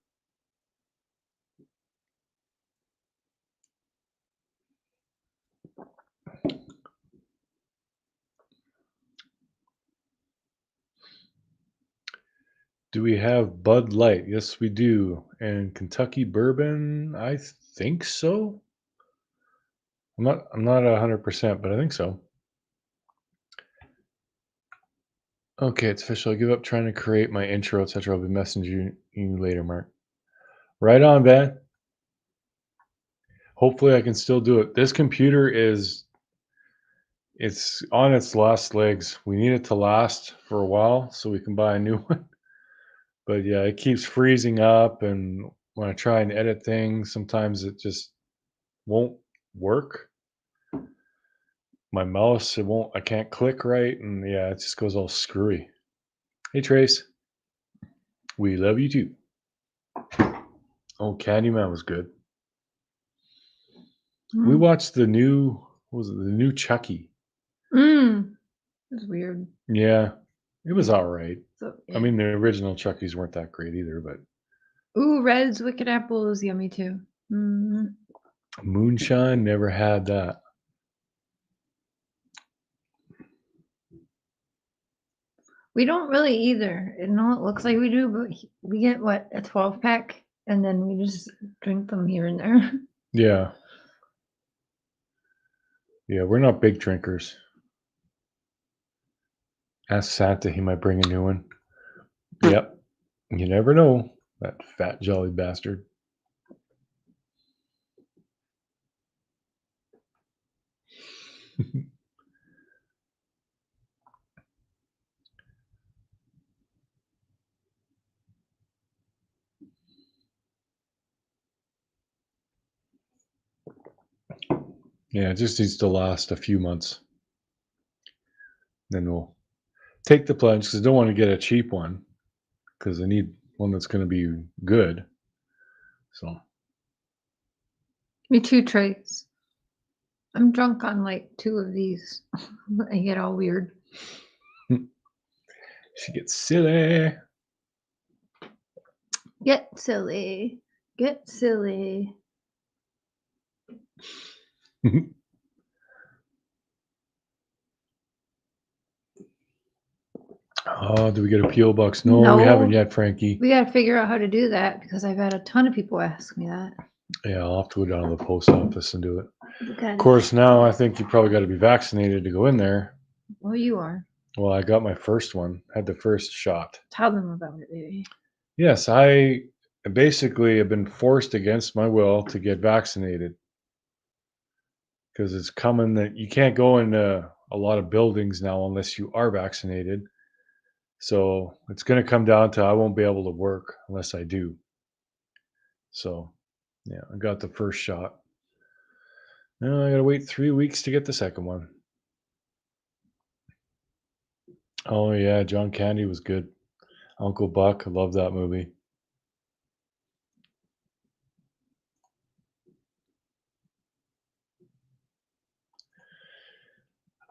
Do we have Bud Light? Yes, we do. And Kentucky bourbon? I think so. I'm not 100%, but I think so. Okay, it's official. I give up trying to create my intro, etc. I'll be messaging you later, Mark. Right on, Ben. Hopefully I can still do it. This computer it's on its last legs. We need it to last for a while so we can buy a new one. But yeah, it keeps freezing up, and when I try and edit things, sometimes it just won't work. My mouse, I can't click right, and yeah, it just goes all screwy. Hey Trace, we love you too. Oh, Candyman was good. We watched the new, what was it, the new Chucky. It's weird. Yeah, it was all right. So, I mean, the original Chuckies weren't that great either, but ooh, Red's Wicked Apple is yummy too. Moonshine, never had that. We don't really either. It looks like we do, but we get what, a 12-pack, and then we just drink them here and there. Yeah. Yeah, we're not big drinkers. Ask Santa, he might bring a new one. Yep. You never know. That fat, jolly bastard. Yeah, it just needs to last a few months. Then we'll take the plunge because I don't want to get a cheap one because I need one that's going to be good. So, Me too, Trace. I'm drunk on like 2 of these. I get all weird. she gets silly. Get silly. Get silly. Oh, do we get a P.O. box? No, we haven't yet, Frankie. We got to figure out how to do that because I've had a ton of people ask me that. Yeah, I'll have to go down to the post office and do it. Of Of course, now I think you probably got to be vaccinated to go in there. Well, you are. Well, I got my first one, had the first shot. Tell them about it, baby. Yes, I basically have been forced against my will to get vaccinated because it's coming that you can't go into a lot of buildings now unless you are vaccinated. So it's going to come down to I won't be able to work unless I do. So, yeah, I got the first shot. Now I got to wait 3 weeks to get the second one. Oh, yeah, John Candy was good. Uncle Buck, I love that movie.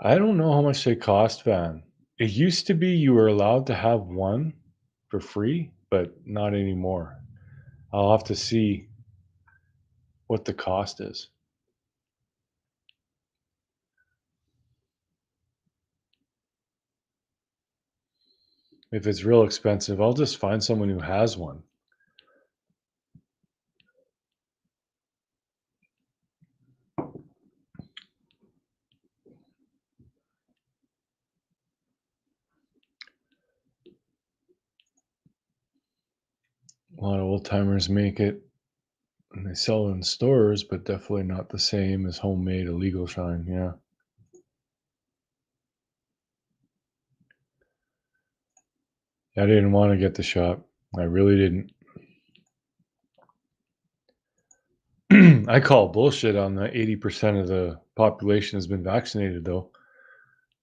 I don't know how much they cost, Van. It used to be you were allowed to have one for free, but not anymore. I'll have to see what the cost is. If it's real expensive, I'll just find someone who has one. A lot of old timers make it and they sell it in stores, but definitely not the same as homemade illegal shine. Yeah. I didn't want to get the shot. I really didn't. I call bullshit on the 80% of the population has been vaccinated though,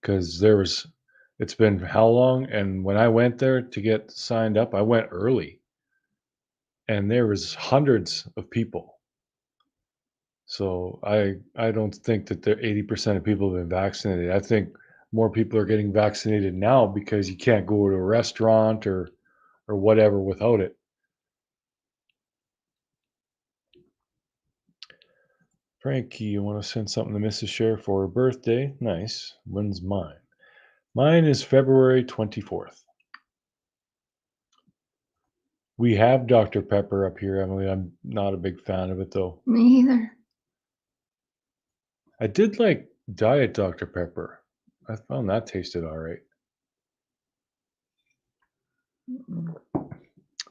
because it's been how long? And when I went there to get signed up, I went early and there was hundreds of people. So I don't think that the 80% of people have been vaccinated. I think more people are getting vaccinated now because you can't go to a restaurant or whatever without it. Frankie, you want to send something to Mrs. Sheriff for her birthday? Nice. When's mine? Mine is February 24th. We have Dr. Pepper up here, Emily. I'm not a big fan of it though. Me either. I did like Diet Dr. Pepper. I found that tasted all right.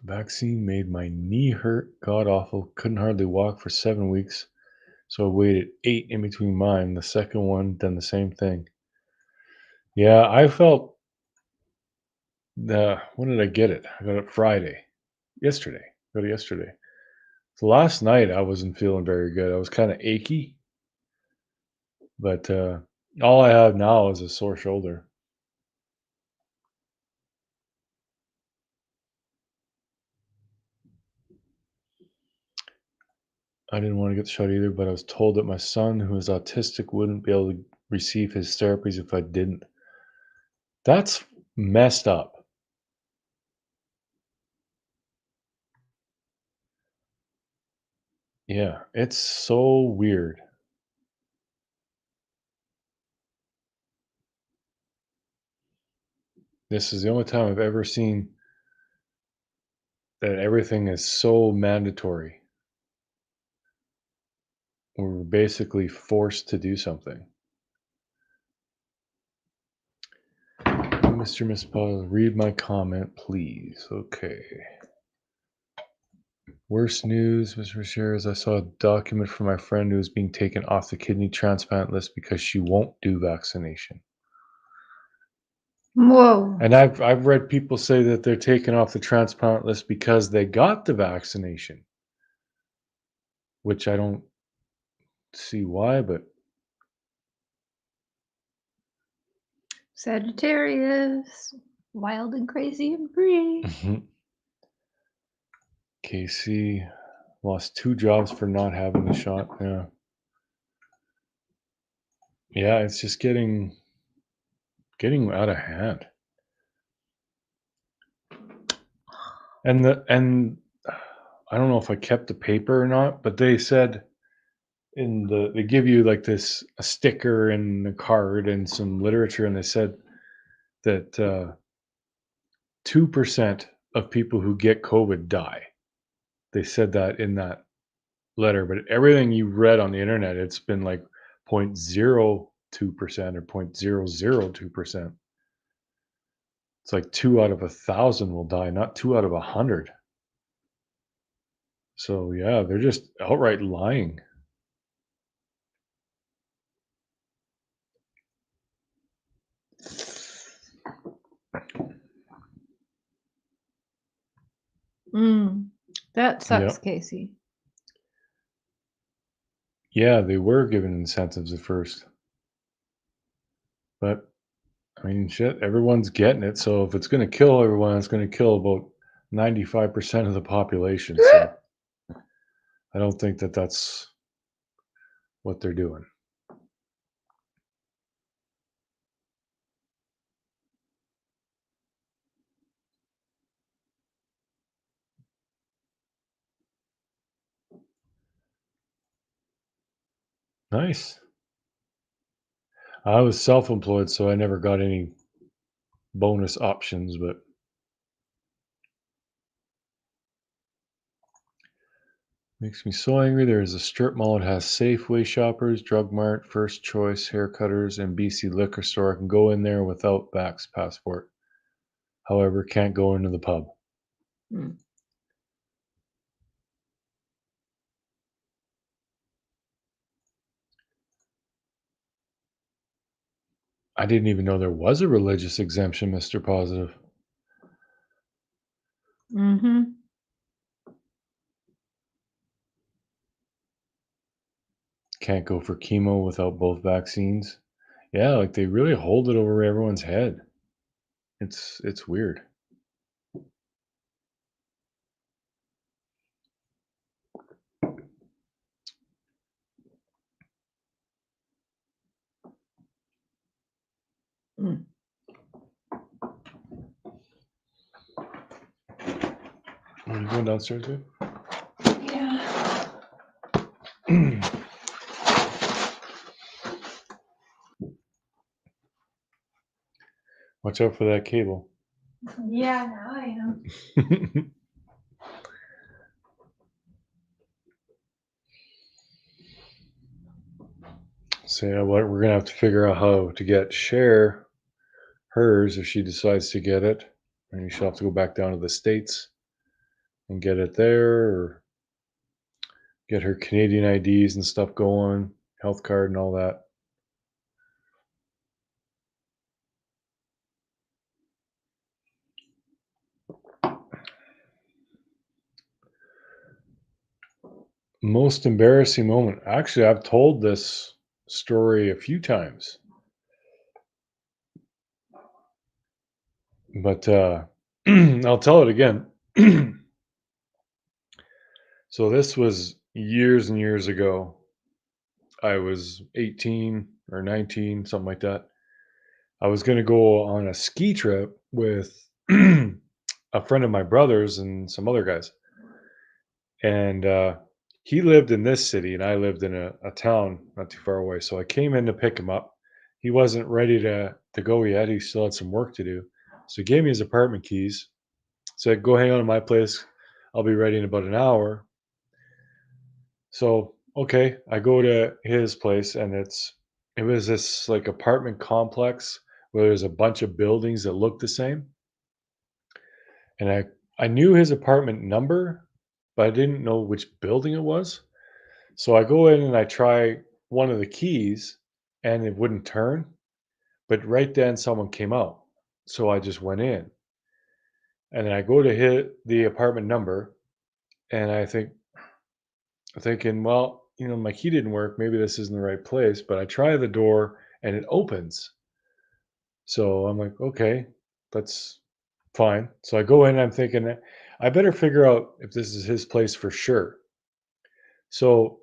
Vaccine made my knee hurt, god awful. Couldn't hardly walk for 7 weeks. So I waited 8 in between mine. The second one, done the same thing. Yeah, I felt, When did I get it? I got it Friday. Yesterday. Got it yesterday. So last night I wasn't feeling very good. I was kind of achy, but all I have now is a sore shoulder. I didn't want to get the shot either, but I was told that my son, who is autistic, wouldn't be able to receive his therapies if I didn't. That's messed up. Yeah, it's so weird. This is the only time I've ever seen that everything is so mandatory. We're basically forced to do something. Mr. Miss Paul, read my comment, please. Okay. Worst news, Mr. Shares. I saw a document from my friend who is being taken off the kidney transplant list because she won't do vaccination. Whoa. And I've read people say that they're taken off the transplant list because they got the vaccination, which I don't see why, but Sagittarius. Wild and crazy and free. KC lost 2 jobs for not having the shot. Yeah. Yeah, it's just getting out of hand. And I don't know if I kept the paper or not, but they said they give you like a sticker and a card and some literature, and they said that 2% of people who get COVID die. They said that in that letter, but everything you read on the internet, it's been like 0.02% or 0.002%. It's like 2 out of 1,000 will die, not 2 out of 100. So yeah, they're just outright lying. That sucks, Yep. Casey. Yeah, they were given incentives at first. But I mean, shit, everyone's getting it. So if it's going to kill everyone, it's going to kill about 95% of the population. So I don't think that that's what they're doing. Nice. I was self-employed, so I never got any bonus options, but makes me so angry. There's a strip mall that has Safeway shoppers, Drug Mart, First Choice, Haircutters, and BC Liquor Store. I can go in there without Vax passport. However, can't go into the pub. I didn't even know there was a religious exemption, Mr. Positive. Mm-hmm. Can't go for chemo without both vaccines. Yeah, like they really hold it over everyone's head. It's weird. Are you going downstairs, babe? Yeah. Watch out for that cable. Yeah, now I am. So yeah, we're gonna have to figure out how to get Cher hers if she decides to get it. And she'll have to go back down to the States and get it there, or get her Canadian IDs and stuff going, health card and all that. Most embarrassing moment. Actually, I've told this story a few times, but I'll tell it again. So this was years and years ago. I was 18 or 19, something like that. I was going to go on a ski trip with a friend of my brother's and some other guys. And he lived in this city, and I lived in a town not too far away. So I came in to pick him up. He wasn't ready to go yet. He still had some work to do. So he gave me his apartment keys. Said, "Go hang out at my place. I'll be ready in about an hour." So okay, I go to his place, and it was this like apartment complex where there's a bunch of buildings that look the same. And I knew his apartment number, but I didn't know which building it was. So I go in and I try one of the keys and it wouldn't turn, but right then someone came out. So I just went in and then I go to hit the apartment number and thinking, well, my key didn't work. Maybe this isn't the right place, but I try the door and it opens. So I'm like, okay, that's fine. So I go in, I'm thinking, I better figure out if this is his place for sure. So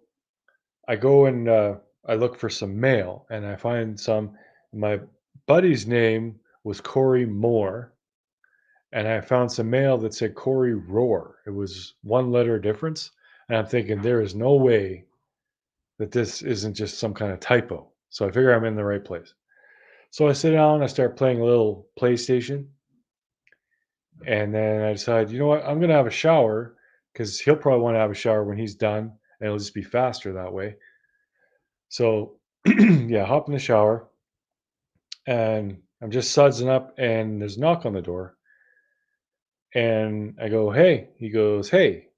I go and I look for some mail, and I find some. My buddy's name was Corey Moore, and I found some mail that said Corey Roar. It was one letter difference, and I'm thinking there is no way that this isn't just some kind of typo. So I figure I'm in the right place. So I sit down, I start playing a little PlayStation, and then I decide, you know what, I'm gonna have a shower because he'll probably want to have a shower when he's done, and it'll just be faster that way. So yeah, hop in the shower and I'm just sudsing up and there's a knock on the door. And I go, "Hey." He goes, "Hey,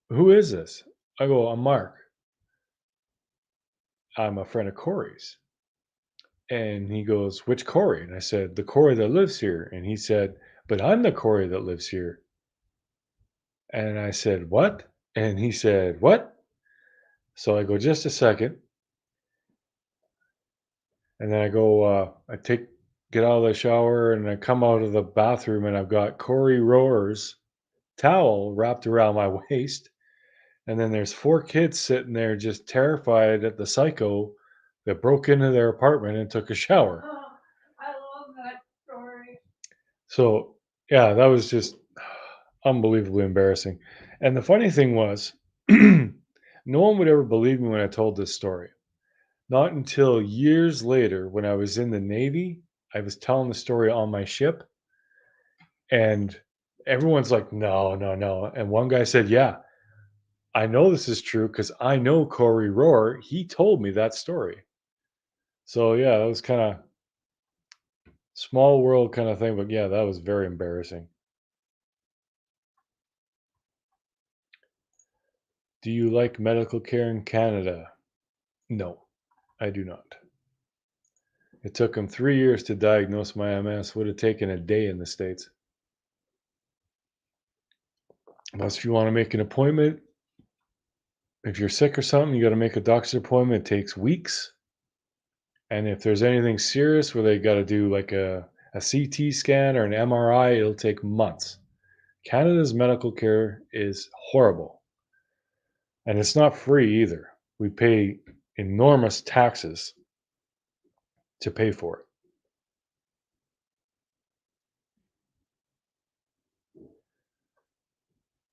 who is this?" I go, "I'm Mark. I'm a friend of Corey's." And he goes, "Which Corey?" And I said, "The Corey that lives here." And he said, "But I'm the Corey that lives here." And I said, "What?" And he said, "What?" So I go, "Just a second." And then I go, get out of the shower and I come out of the bathroom and I've got Corey Roar's towel wrapped around my waist. And then there's four kids sitting there just terrified at the psycho that broke into their apartment and took a shower. Oh, I love that story. So, yeah, that was just unbelievably embarrassing. And the funny thing was, no one would ever believe me when I told this story. Not until years later, when I was in the Navy, I was telling the story on my ship, and everyone's like, "No, no, no." And one guy said, "Yeah, I know this is true because I know Corey Rohr. He told me that story." So yeah, that was kind of small world kind of thing, but yeah, that was very embarrassing. Do you like medical care in Canada? No, I do not. It took him 3 years to diagnose my MS. Would have taken a day in the States. Unless you want to make an appointment, if you're sick or something, you got to make a doctor's appointment. It takes weeks. And if there's anything serious where they got to do like a CT scan or an MRI, it'll take months. Canada's medical care is horrible. And it's not free either. We pay enormous taxes to pay for it.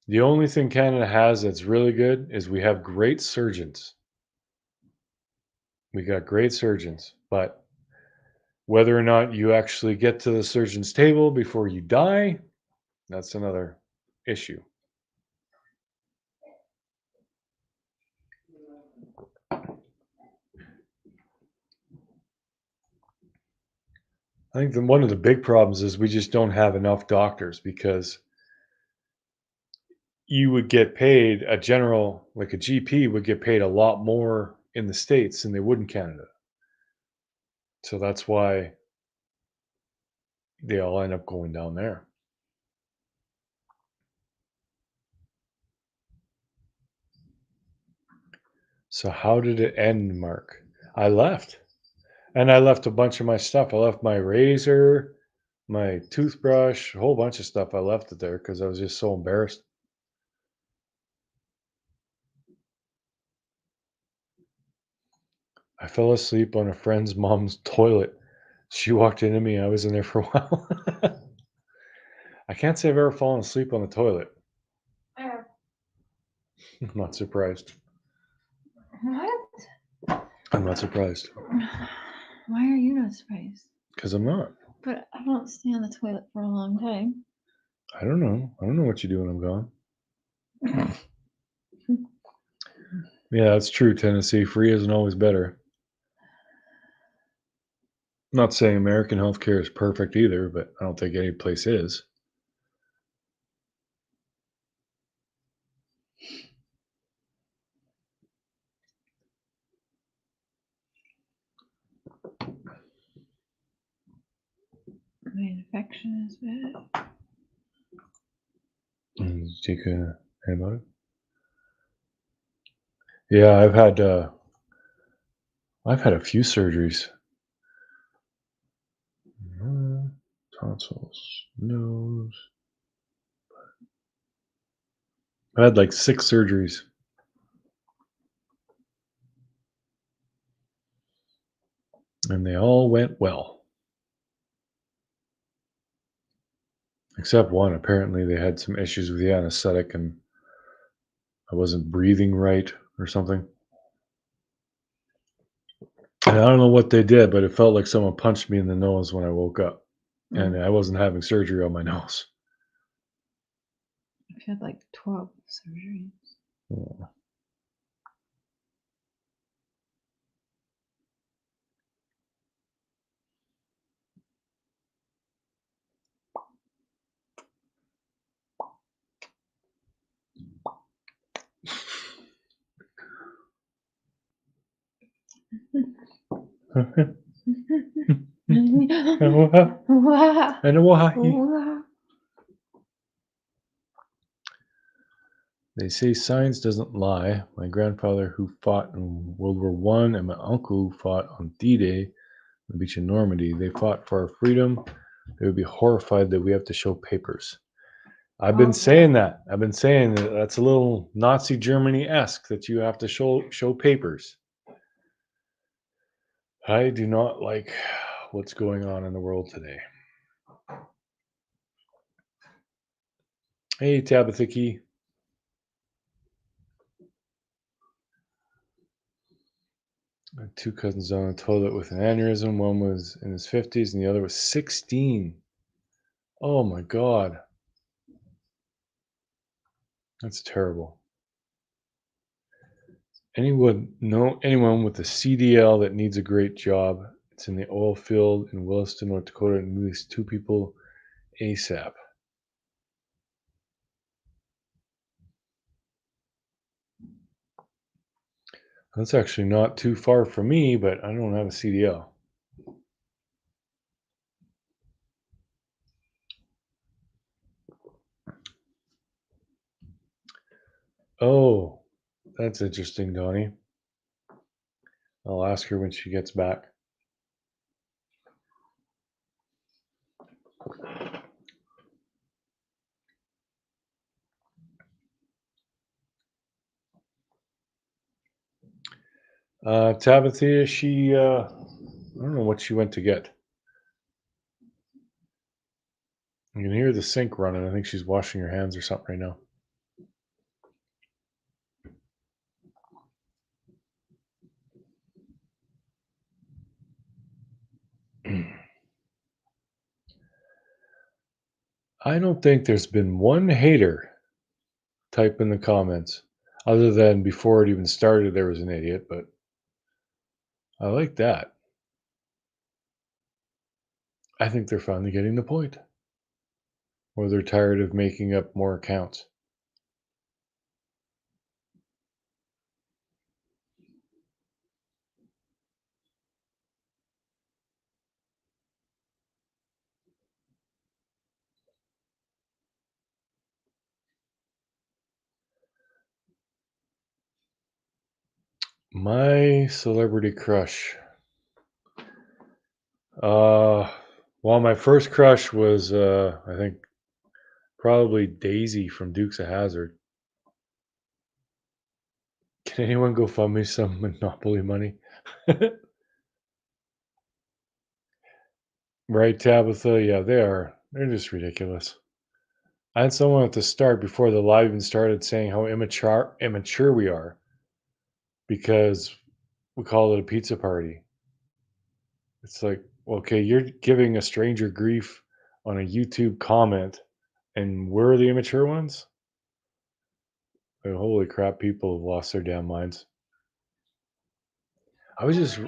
The only thing Canada has that's really good is we have great surgeons. We got great surgeons, but whether or not you actually get to the surgeon's table before you die, that's another issue. I think one of the big problems is we just don't have enough doctors because you would get paid a general, like a GP would get paid a lot more in the States than they would in Canada. So that's why they all end up going down there. So how did it end, Mark? I left. And I left a bunch of my stuff. I left my razor, my toothbrush, a whole bunch of stuff. I left it there because I was just so embarrassed. I fell asleep on a friend's mom's toilet. She walked into me. I was in there for a while. I can't say I've ever fallen asleep on the toilet. I'm not surprised. What? I'm not surprised Why are you not surprised? because I'm not. But I don't stay on the toilet for a long time. I don't know. I don't know what you do when I'm gone. Yeah, that's true, Tennessee. Free isn't always better. I'm not saying American healthcare is perfect either, but I don't think any place is. My infection is bad. Did you take a antibiotic? Yeah, I've had a few surgeries. Tonsils, nose. I had like 6 surgeries. And they all went well. Except one. Apparently they had some issues with the anesthetic and I wasn't breathing right or something. And I don't know what they did, but it felt like someone punched me in the nose when I woke up. And I wasn't having surgery on my nose. I've had like 12 surgeries. Yeah. And why? They say science doesn't lie. My grandfather, who fought in World War One, and my uncle, who fought on D-Day, on the beach in Normandy, they fought for our freedom. They would be horrified that we have to show papers. I've been saying that. I've been saying that that's a little Nazi Germany-esque that you have to show papers. I do not like what's going on in the world today. Hey, Tabitha Key. I had 2 cousins on the toilet with an aneurysm. One was in his 50s and the other was 16. Oh my God. That's terrible. Anyone with a CDL that needs a great job? It's in the oil field in Williston, North Dakota, and at least 2 people ASAP. That's actually not too far from me, but I don't have a CDL. Oh, that's interesting, Donnie. I'll ask her when she gets back. Tabitha, she, I don't know what she went to get. You can hear the sink running. I think she's washing her hands or something right now. I don't think there's been one hater type in the comments, other than before it even started, there was an idiot, but I like that. I think they're finally getting the point. Or they're tired of making up more accounts. My celebrity crush. Well, my first crush was, I think, probably Daisy from Dukes of Hazzard. Can anyone go fund me some Monopoly money? Right, Tabitha? Yeah, they are. They're just ridiculous. I had someone at the start before the live even started saying how immature we are because we call it a pizza party. It's like, okay, you're giving a stranger grief on a YouTube comment, and we're the immature ones? Like, holy crap, people have lost their damn minds. I was just, yeah,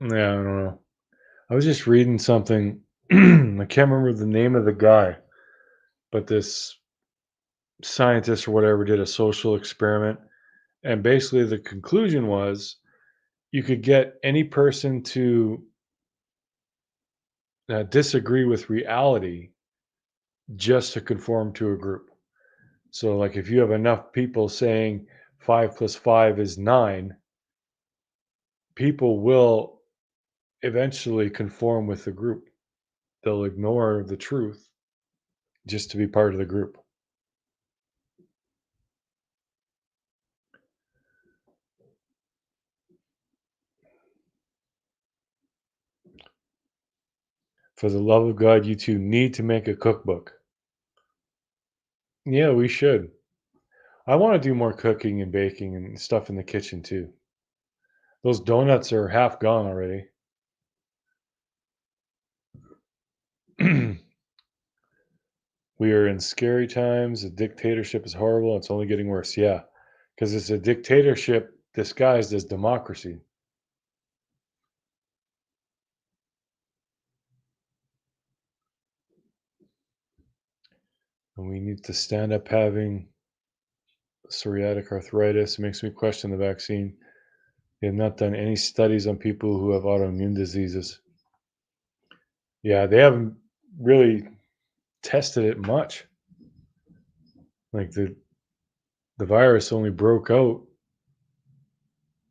I don't know. I was just reading something. I can't remember the name of the guy, but this scientist or whatever did a social experiment. And basically, the conclusion was you could get any person to disagree with reality just to conform to a group. So, like, if you have enough people saying 5 plus 5 is 9, people will eventually conform with the group. They'll ignore the truth just to be part of the group. For the love of God, you two need to make a cookbook. Yeah, we should. I want to do more cooking and baking and stuff in the kitchen too. Those donuts are half gone already. We are in scary times. The dictatorship is horrible. It's only getting worse. Yeah, because it's a dictatorship disguised as democracy. And we need to stand up having psoriatic arthritis. It makes me question the vaccine. They have not done any studies on people who have autoimmune diseases. Yeah, they haven't really tested it much. Like the virus only broke out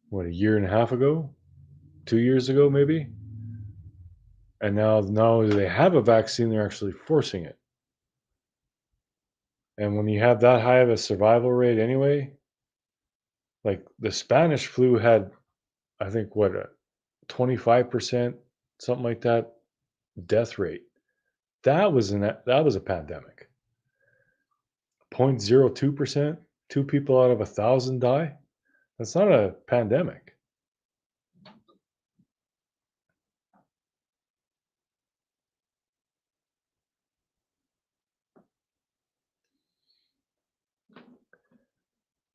what, a year and a half ago, 2 years ago maybe, and now that they have a vaccine, they're actually forcing it. And when you have that high of a survival rate anyway, like the Spanish flu had, I think, what, a 25%, something like that, death rate. That was a pandemic. 0.02%, two people out of 1,000 die. That's not a pandemic.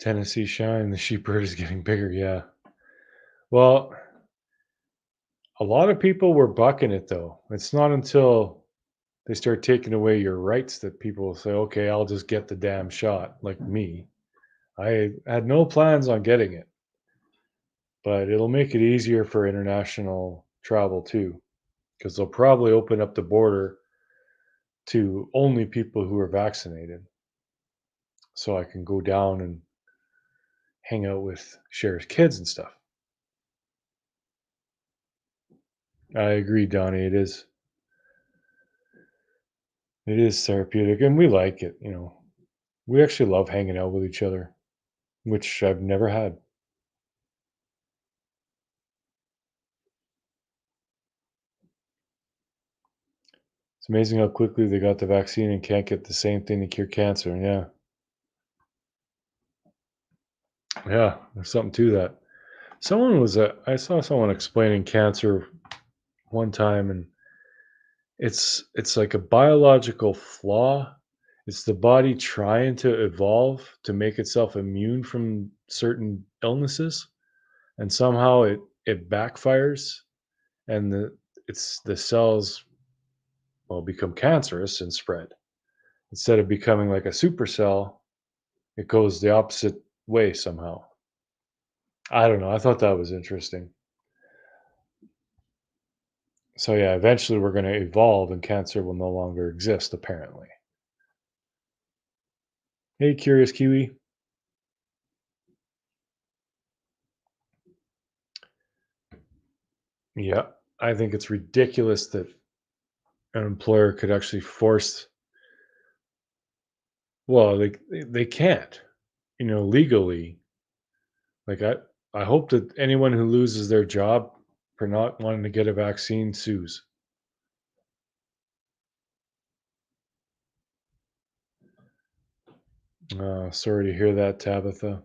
Tennessee shine, the sheepbird is getting bigger. Yeah. Well, a lot of people were bucking it though. It's not until they start taking away your rights that people will say, okay, I'll just get the damn shot, like me. I had no plans on getting it, but it'll make it easier for international travel too, because they'll probably open up the border to only people who are vaccinated. So I can go down and hang out with Cher's kids and stuff. I agree, Donnie. It is therapeutic, and we like it. We actually love hanging out with each other, which I've never had. It's amazing how quickly they got the vaccine and can't get the same thing to cure cancer. Yeah, yeah, there's something to that. I saw someone explaining cancer one time, and it's like a biological flaw. It's the body trying to evolve to make itself immune from certain illnesses, and somehow it backfires, and the cells, well, become cancerous and spread. Instead of becoming like a supercell, it goes the opposite way somehow. I don't know. I thought that was interesting. So yeah, eventually we're going to evolve and cancer will no longer exist, apparently. Hey, Curious Kiwi. Yeah, I think it's ridiculous that an employer could actually force. Well, they can't, legally. Like I hope that anyone who loses their job for not wanting to get a vaccine sues. Sorry to hear that, Tabitha.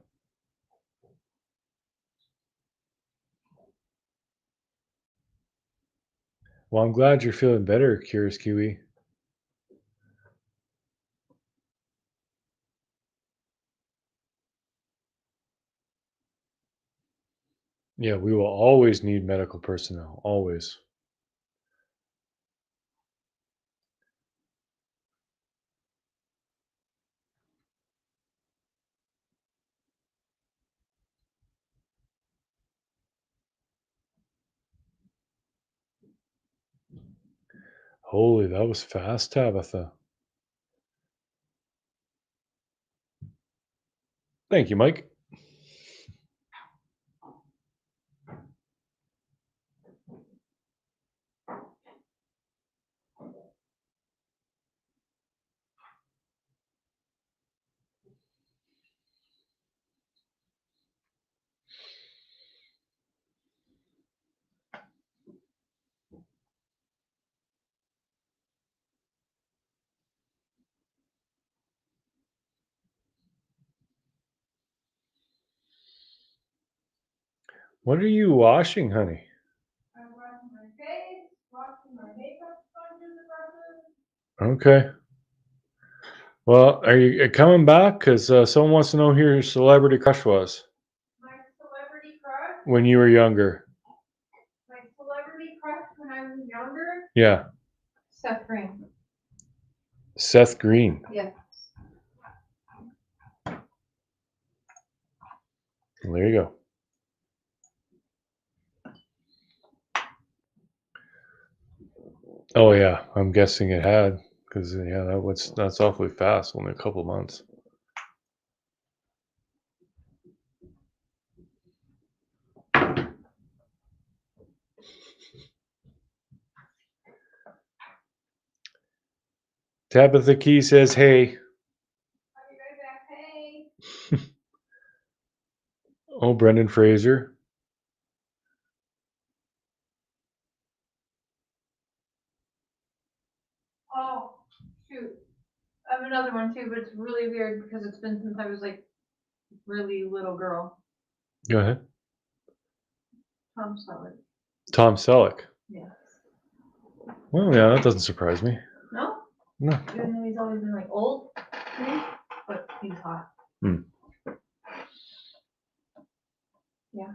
Well, I'm glad you're feeling better, Curious Kiwi. Yeah, we will always need medical personnel. Always. Holy, that was fast, Tabitha. Thank you, Mike. What are you washing, honey? I'm washing my face, washing my makeup sponges and brushes. Okay. Well, are you coming back? Because someone wants to know who your celebrity crush was My celebrity crush? when you were younger. My celebrity crush when I was younger? Yeah, Seth Green. Seth Green. Yeah. Well, there you go. Oh yeah, I'm guessing it had because that's awfully fast. Only a couple months. Tabitha Key says, "Hey." I'll be right back. Hey. Oh, Brendan Fraser. Oh, shoot. I have another one too, but it's really weird because it's been since I was like really little girl. Go ahead. Tom Selleck. Tom Selleck. Yeah. Well, yeah, that doesn't surprise me. No? No. Even though he's always been like old, but he's hot. Hmm. Yeah.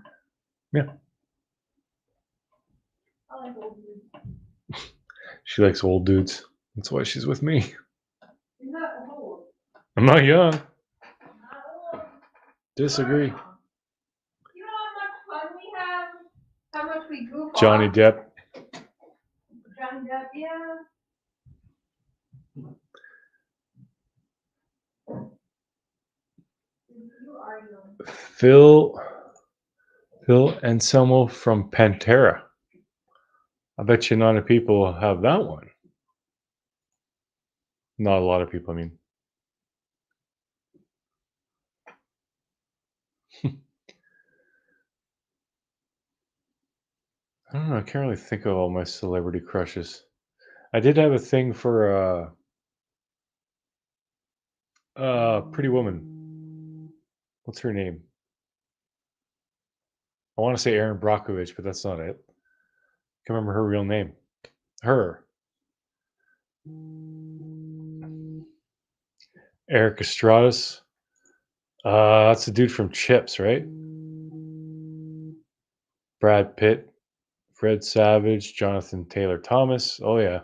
Yeah. I like old dudes. She likes old dudes. That's why she's with me. He's not old. I'm not young. Not old. Disagree. You know how much fun we have? How much we goof Johnny off? Depp. Johnny Depp, yeah. You are young. Phil Anselmo from Pantera. I bet you not a people have that one. Not a lot of people, I mean. I don't know. I can't really think of all my celebrity crushes. I did have a thing for Pretty Woman. What's her name? I want to say Erin Brockovich, but that's not it. I can't remember her real name. Her. Eric Estradas. That's the dude from Chips, right? Brad Pitt, Fred Savage, Jonathan Taylor Thomas. Oh yeah.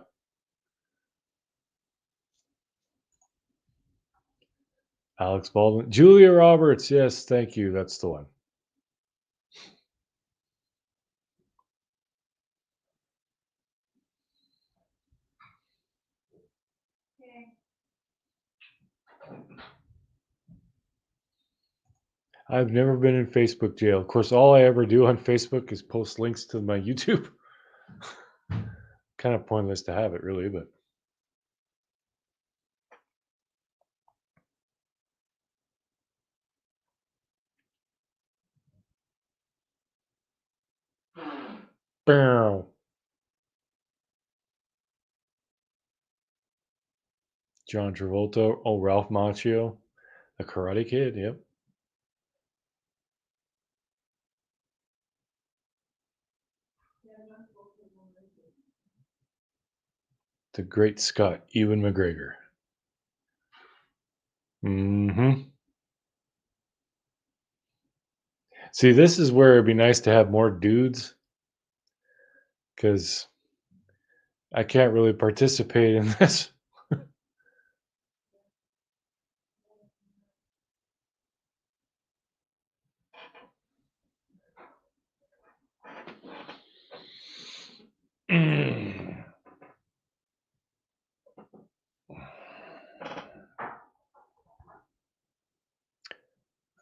Alex Baldwin. Julia Roberts. Yes, thank you. That's the one. Okay. I've never been in Facebook jail. Of course, all I ever do on Facebook is post links to my YouTube. Kind of pointless to have it, really, but bow. John Travolta. Oh, Ralph Macchio, the Karate Kid. Yep. The Great Scott, Ewan McGregor. Mm-hmm. See, this is where it'd be nice to have more dudes, because I can't really participate in this. Mm.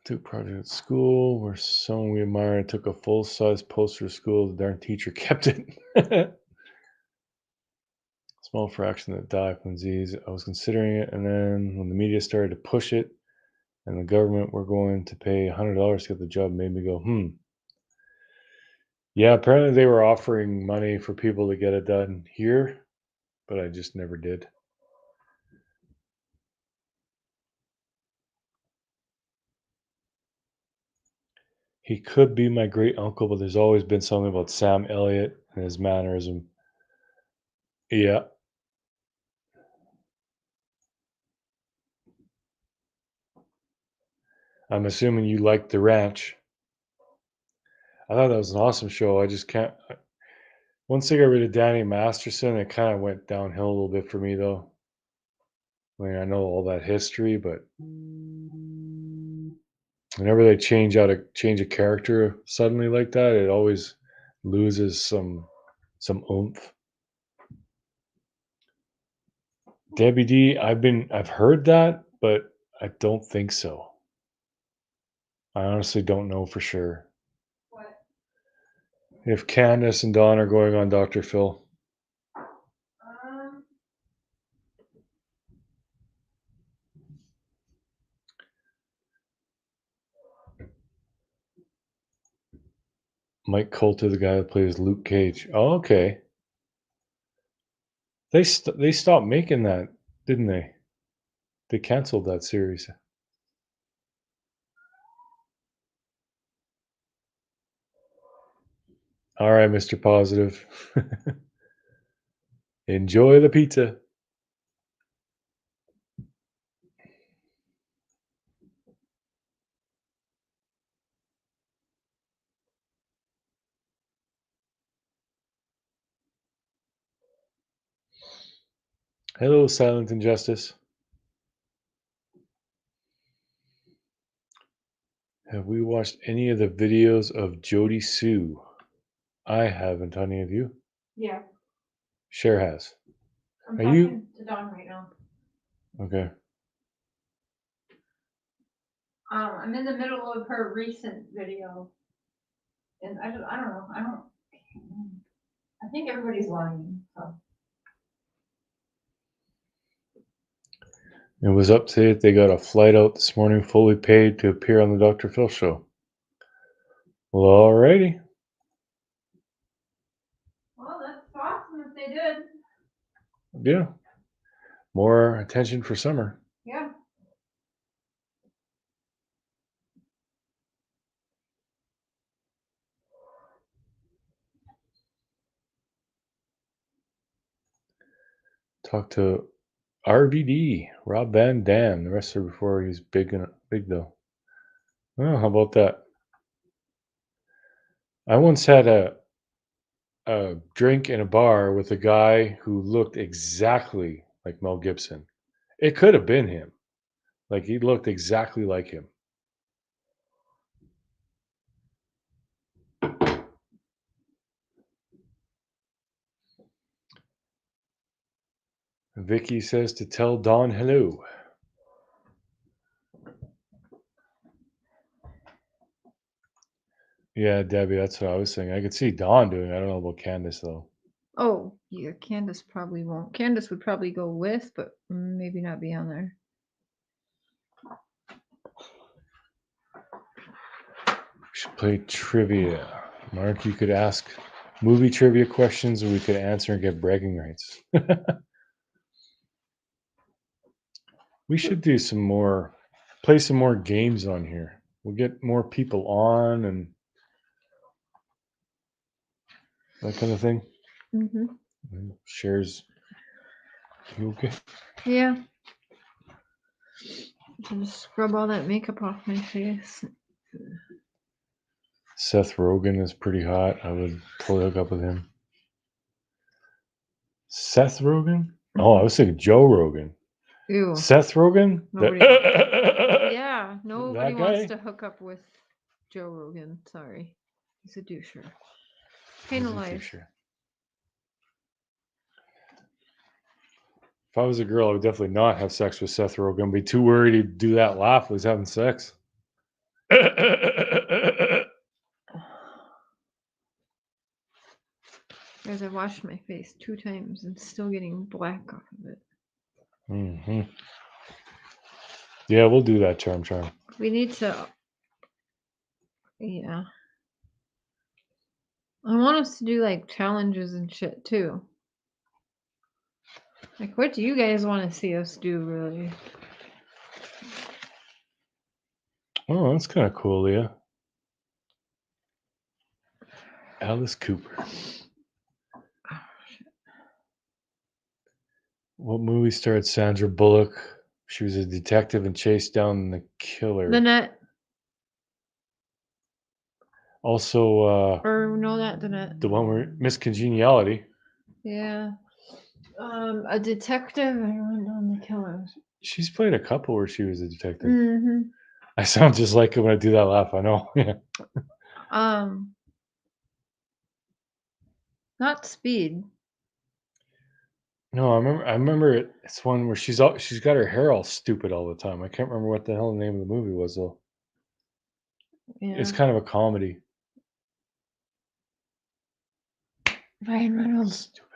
Took project at school where someone we admired took a full-size poster to school. The darn teacher kept it. Small fraction that die from disease. I was considering it, and then when the media started to push it, and the government were going to pay $100 to get the job, made me go, Yeah, apparently they were offering money for people to get it done here, but I just never did. He could be my great uncle, but there's always been something about Sam Elliott and his mannerism. Yeah, I'm assuming you liked The Ranch. I thought that was an awesome show. I just can't. Once I got rid of Danny Masterson, it kind of went downhill a little bit for me, though. I mean, I know all that history, but whenever they change a character suddenly like that, it always loses some oomph. Debbie D, I've heard that, but I don't think so. I honestly don't know for sure. What? If Candace and Dawn are going on Dr. Phil. Um, Mike Coulter, the guy that plays Luke Cage. Oh, okay. They stopped making that, didn't they? They canceled that series. All right, Mr. Positive. Enjoy the pizza. Hello, Silent Injustice. Have we watched any of the videos of Jody Sue? I haven't. Any of you? yeah, Cher has. I'm Are you- talking to Dawn right now. Okay. I'm in the middle of her recent video, and I don't know. I think everybody's lying. So. It was up to it. They got a flight out this morning, fully paid to appear on the Dr. Phil show. Well, alrighty. Well, that's awesome if they did. Yeah. More attention for summer. Yeah. Talk to RVD, Rob Van Dam. The rest of before he's big though. Oh, how about that? I once had a drink in a bar with a guy who looked exactly like Mel Gibson. It could have been him. Like he looked exactly like him. Vicky says to tell Dawn hello. Yeah, Debbie, that's what I was saying. I could see Dawn doing it. I don't know about Candace though. Oh, yeah, Candace probably won't. Candace would probably go with, but maybe not be on there. We should play trivia. Mark, you could ask movie trivia questions and we could answer and get bragging rights. We should do some more, play some more games on here. We'll get more people on and that kind of thing. Mm-hmm. Shares. You okay? Yeah. Just scrub all that makeup off my face. Seth Rogen is pretty hot. I would totally hook up with him. Seth Rogen? Oh, I was thinking Joe Rogan. Ew. Seth Rogen? Nobody. The- Yeah, nobody that wants guy? to hook up with Joe Rogan. Sorry. He's a doucher. He's Pain a of life. doucher. If I was a girl, I would definitely not have sex with Seth Rogen. I'd be too worried he'd do that laugh while he's having sex. Guys, I washed my face 2 times and still getting black off of it. Mm-hmm. Yeah, we'll do that, Charm. We need to. Yeah. I want us to do like challenges and shit too. Like, what do you guys want to see us do, really? Oh, that's kind of cool, Leah. Alice Cooper. What movie starred Sandra Bullock? She was a detective and chased down the killer. The Net. Also, Or no, not The Net. the one where Miss Congeniality. Yeah. A detective and went on the killer. She's played a couple where she was a detective. Mm-hmm. I sound just like it when I do that laugh. I know. Not Speed. No, I remember it. It's one where she's got her hair all stupid all the time. I can't remember what the hell the name of the movie was though. Yeah. It's kind of a comedy. Ryan Reynolds. Stupid.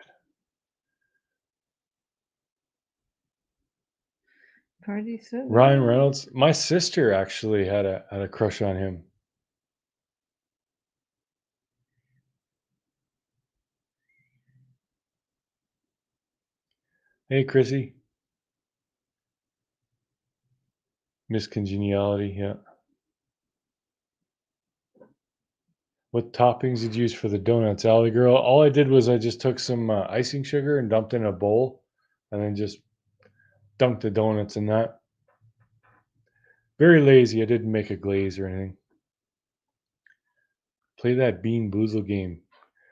Party City. Ryan Reynolds. My sister actually had a crush on him. Hey, Chrissy. Miss Congeniality, yeah. What toppings did you use for the donuts, Alley Girl? All I did was I just took some icing sugar and dumped in a bowl and then just dunked the donuts in that. Very lazy. I didn't make a glaze or anything. Play that Bean Boozle game.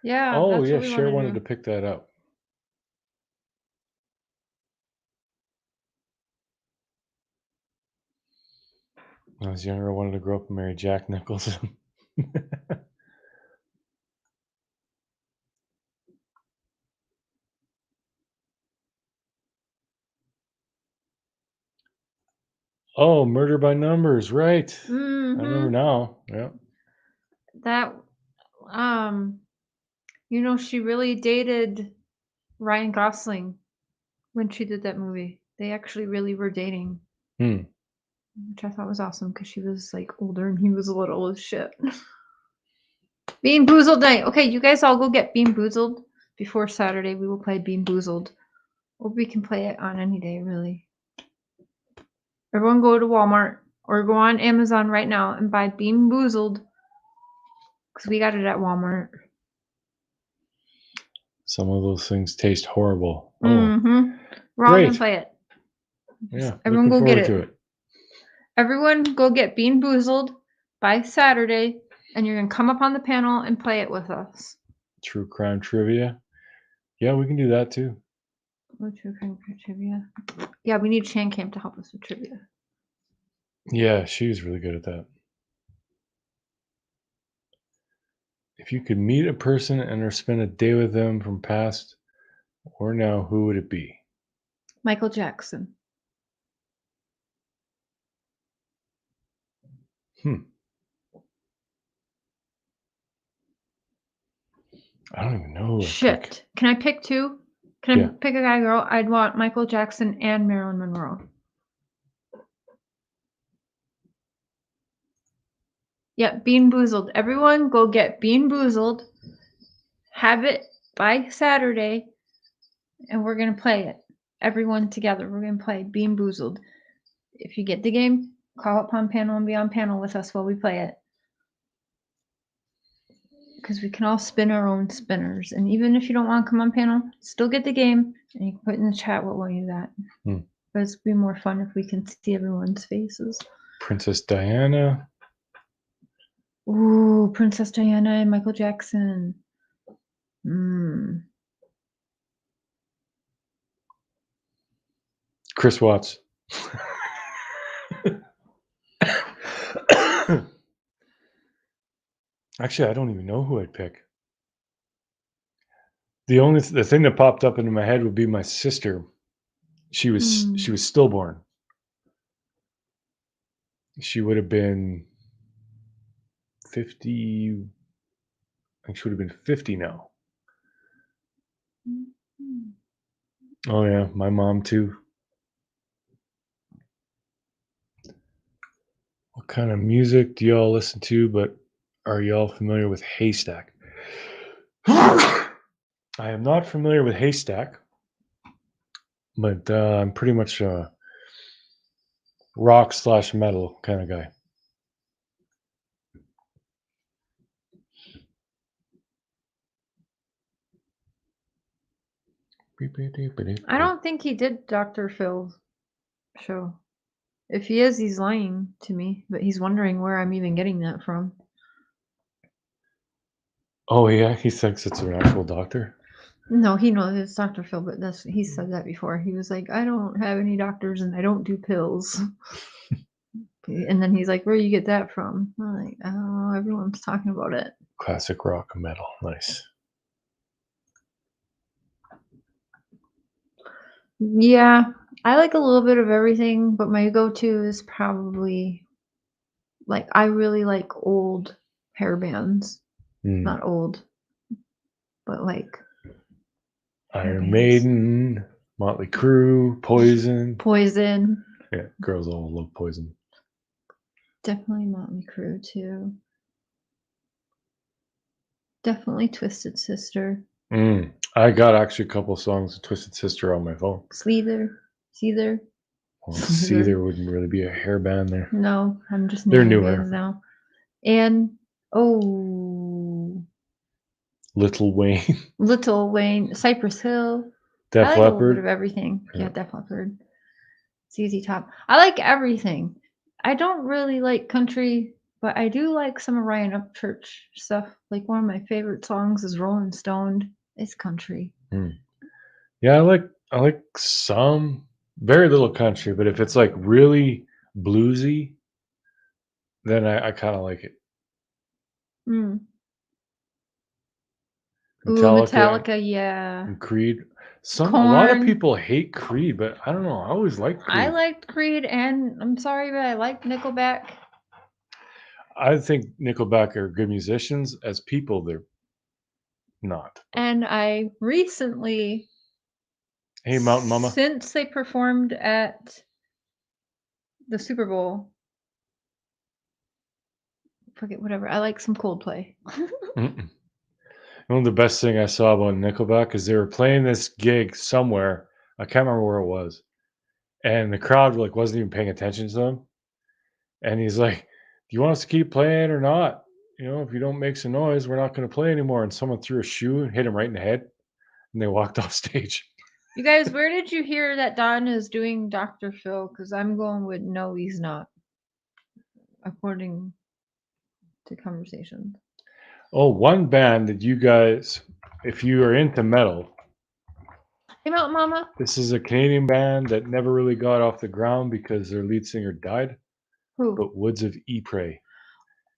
Yeah. Oh, that's yeah. what we Cher want wanted to to do. pick that up. When I was younger, I wanted to grow up and marry Jack Nicholson. Oh, Murder by Numbers, right. Mm-hmm. I remember now. Yeah. That, she really dated Ryan Gosling when she did that movie. They actually really were dating, which I thought was awesome because she was like older and he was little as shit. Bean Boozled night. Okay, you guys all go get Bean Boozled before Saturday. We will play Bean Boozled, or we can play it on any day, really. Everyone go to Walmart or go on Amazon right now and buy Bean Boozled because we got it at Walmart. Some of those things taste horrible. Oh, Mm-hmm. We're all great. gonna play it. Yeah, Everyone looking go get forward it. to it. Everyone go get Bean Boozled by Saturday, and you're gonna come up on the panel and play it with us. True crime trivia. Yeah, we can do that too. Oh, true crime trivia. Yeah, we need Shan Camp to help us with trivia. Yeah, she's really good at that. If you could meet a person and or spend a day with them from past or now, who would it be? Michael Jackson. I don't even know who I'd pick. Shit. Can I pick two? Can Yeah. I pick a guy, girl? I'd want Michael Jackson and Marilyn Monroe. Yep, Bean Boozled. Everyone go get Bean Boozled. Have it by Saturday. And we're going to play it. Everyone together. We're going to play Bean Boozled. If you get the game, call up on panel and be on panel with us while we play it. Because we can all spin our own spinners. And even if you don't want to come on panel, still get the game. And you can put in the chat what one you got. But it's be more fun if we can see everyone's faces. Princess Diana. Ooh, Princess Diana and Michael Jackson. Chris Watts. Actually, I don't even know who I'd pick. The thing that popped up into my head would be my sister. She was stillborn. She would have been 50. I think she would have been 50 now. Oh yeah, my mom too. What kind of music do y'all listen to? But are y'all familiar with Haystack? I am not familiar with Haystack, but I'm pretty much a rock/metal kind of guy. I don't think he did Dr. Phil's show. If he is, he's lying to me, but he's wondering where I'm even getting that from. Oh yeah, he thinks it's an actual doctor. No, he knows it's Dr. Phil, but he said that before. He was like, I don't have any doctors and I don't do pills. And then he's like, where you get that from? I'm like, I don't know, everyone's talking about it. Classic rock and metal. Nice. Yeah, I like a little bit of everything, but my go-to is probably like I really like old hair bands. Not old, but like Iron Maiden, Motley Crue, Poison. Poison. Yeah, girls all love Poison. Definitely Motley Crue too. Definitely Twisted Sister. I got actually a couple songs of Twisted Sister on my phone. Seether. Well, Seether wouldn't really be a hair band there. No, I'm just They're naming newer bands now. And Little Wayne, Cypress Hill. Def I like a little bit Leppard. of everything. Yeah, Def Leppard. ZZ Top. I like everything. I don't really like country, but I do like some of Ryan Upchurch stuff. Like one of my favorite songs is Rolling Stoned. It's country. Yeah, I like some, very little country, but if it's like really bluesy, then I kind of like it. Metallica, yeah. And Creed. A Korn. lot of people hate Creed, but I don't know. I always liked Creed. I liked Creed, and I'm sorry, but I liked Nickelback. I think Nickelback are good musicians. As people, they're not. And I recently, Hey, Mountain Mama. since they performed at the Super Bowl, forget whatever, I like some Coldplay. One of the best thing I saw about Nickelback is they were playing this gig somewhere. I can't remember where it was, and the crowd like wasn't even paying attention to them. And he's like, "Do you want us to keep playing or not? You know, if you don't make some noise, we're not going to play anymore." And someone threw a shoe and hit him right in the head, and they walked off stage. You guys, where did you hear that Don is doing Dr. Phil? Because I'm going with no, he's not, according to conversations. Oh, one band that you guys, if you are into metal, Hey, Mountain Mama. this is a Canadian band that never really got off the ground because their lead singer died. Who? But Woods of Ypres.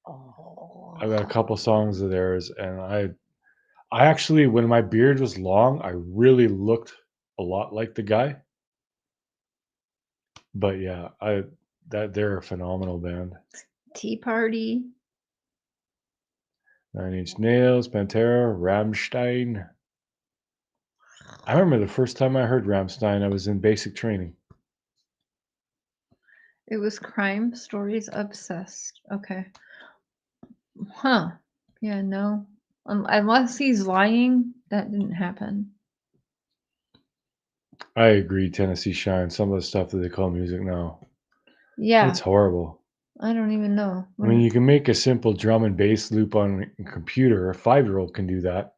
Oh. I got a couple songs of theirs, and I actually, when my beard was long, I really looked a lot like the guy. But yeah, they're a phenomenal band. Tea Party. Nine Inch Nails, Pantera, Rammstein. I remember the first time I heard Rammstein, I was in basic training. It was Crime Stories Obsessed. Okay. Huh. Yeah, no. Unless he's lying, that didn't happen. I agree, Tennessee Shine. Some of the stuff that they call music now, Yeah. it's horrible. I don't even know. I mean, you can make a simple drum and bass loop on a computer. A 5-year-old can do that.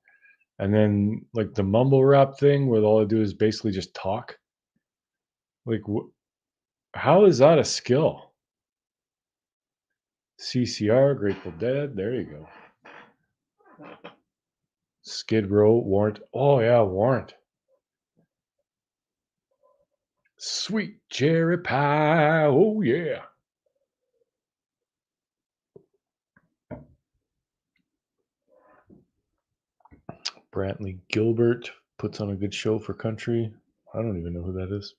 And then, like the mumble rap thing, where all they do is basically just talk. Like, how is that a skill? CCR, Grateful Dead. There you go. Skid Row, Warrant. Oh yeah, Warrant. Sweet cherry pie. Oh yeah. Brantley Gilbert puts on a good show for country. I don't even know who that is.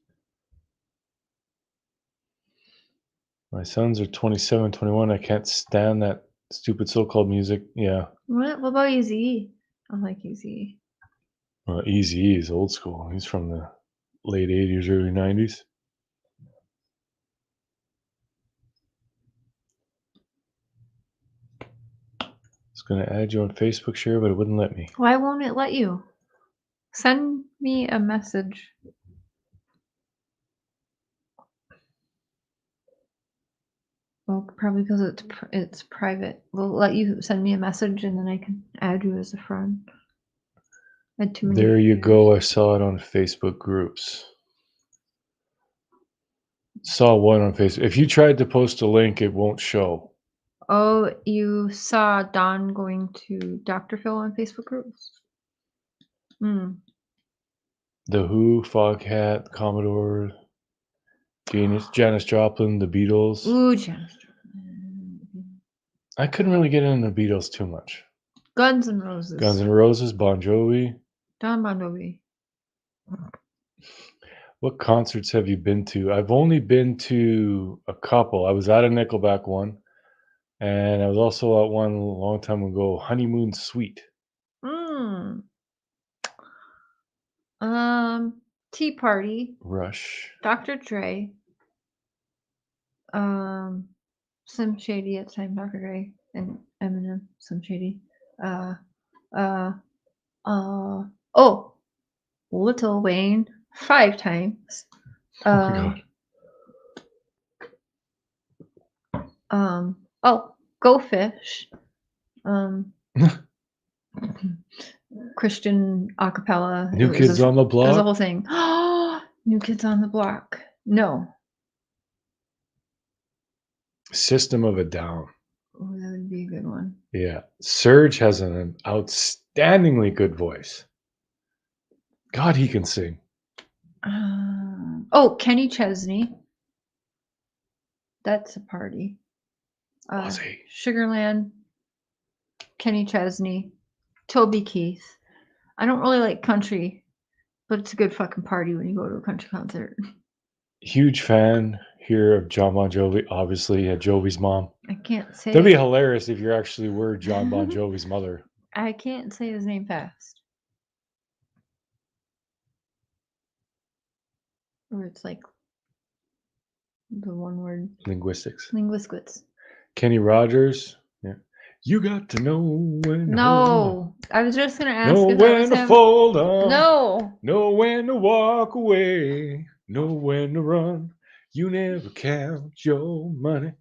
My sons are 27, 21. I can't stand that stupid so-called music. Yeah. What about Easy? I like Easy. Well, Eazy is old school. He's from the late 80s, early 90s. I was going to add you on Facebook share, but it wouldn't let me. Why won't it let you? Send me a message. Well, probably because it's private. We'll let you send me a message and then I can add you as a friend. I had too many There you fears. go. I saw it on Facebook groups. Saw one on Facebook. If you tried to post a link, it won't show. Oh, you saw Don going to Dr. Phil on Facebook groups? Hmm. The Who, Foghat, Commodore, Janis Joplin, the Beatles. Ooh, Janis. I couldn't really get into the Beatles too much. Guns N' Roses. Guns N' Roses, Bon Jovi. Don Bon Jovi. What concerts have you been to? I've only been to a couple. I was at a Nickelback one, and I was also at one a long time ago, Honeymoon Suite. Hmm. Tea Party. Rush. Dr. Dre. Slim Shady at the time, Dr. Dre and Eminem, Slim Shady. Oh, Little Wayne 5 times. Oh my God. Go Fish. Christian acapella. New Kids on the It was a Block. whole thing. New Kids on the Block. No. System of a Down. Oh, that would be a good one. Yeah. Serge has an outstandingly good voice. God, he can sing. Kenny Chesney. That's a party. Ozzy. Sugarland. Kenny Chesney. Toby Keith. I don't really like country, but it's a good fucking party when you go to a country concert. Huge fan here of John Bon Jovi. Obviously, Jovi's mom. I can't say. That'd be hilarious if you actually were John Bon Jovi's mother. I can't say his name fast. Or it's like the one word. Linguistics. Linguistics. Kenny Rogers. Yeah. You got to know when to hold on. No, I was just gonna ask Know if that when was to him. fold on. No. Know when to walk away. Know when to run. You never count your money.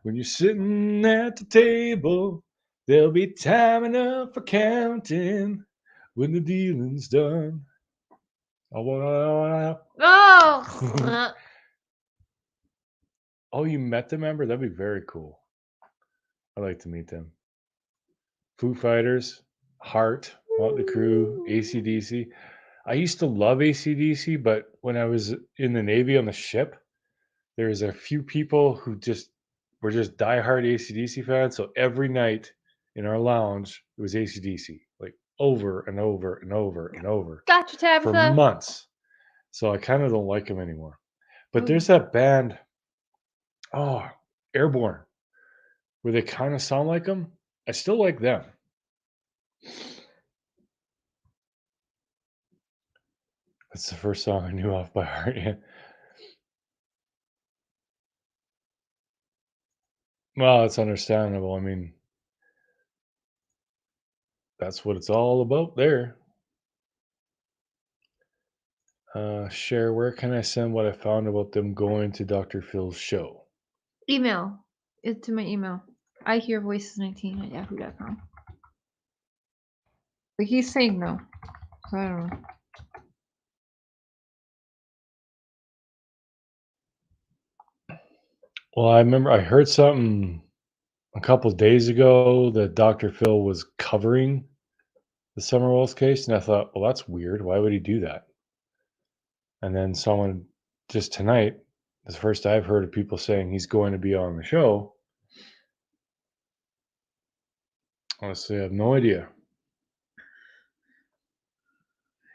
When you're sitting at the table, there'll be time enough for counting when the dealing's done. Oh. Oh, you met the member? That'd be very cool. I'd like to meet them. Foo Fighters, Heart, Motley Crue, AC/DC. I used to love AC/DC, but when I was in the Navy on the ship, there was a few people who were just diehard AC/DC fans. So every night in our lounge, it was AC/DC, like over and over and over and over Gotcha, for Tabitha. months. So I kind of don't like them anymore. But Ooh. there's that band, Airborne, where they kind of sound like them. I still like them. That's the first song I knew off by heart. Yeah. Well, it's understandable. I mean, that's what it's all about there. Share, where can I send what I found about them going to Dr. Phil's show? Email it to my email. I hear voices19@yahoo.com. But he's saying no. So I don't know. Well, I remember I heard something a couple days ago that Dr. Phil was covering the Summerwells case, and I thought, well, that's weird. Why would he do that? And then someone just tonight, the first I've heard of people saying he's going to be on the show. Honestly, I have no idea.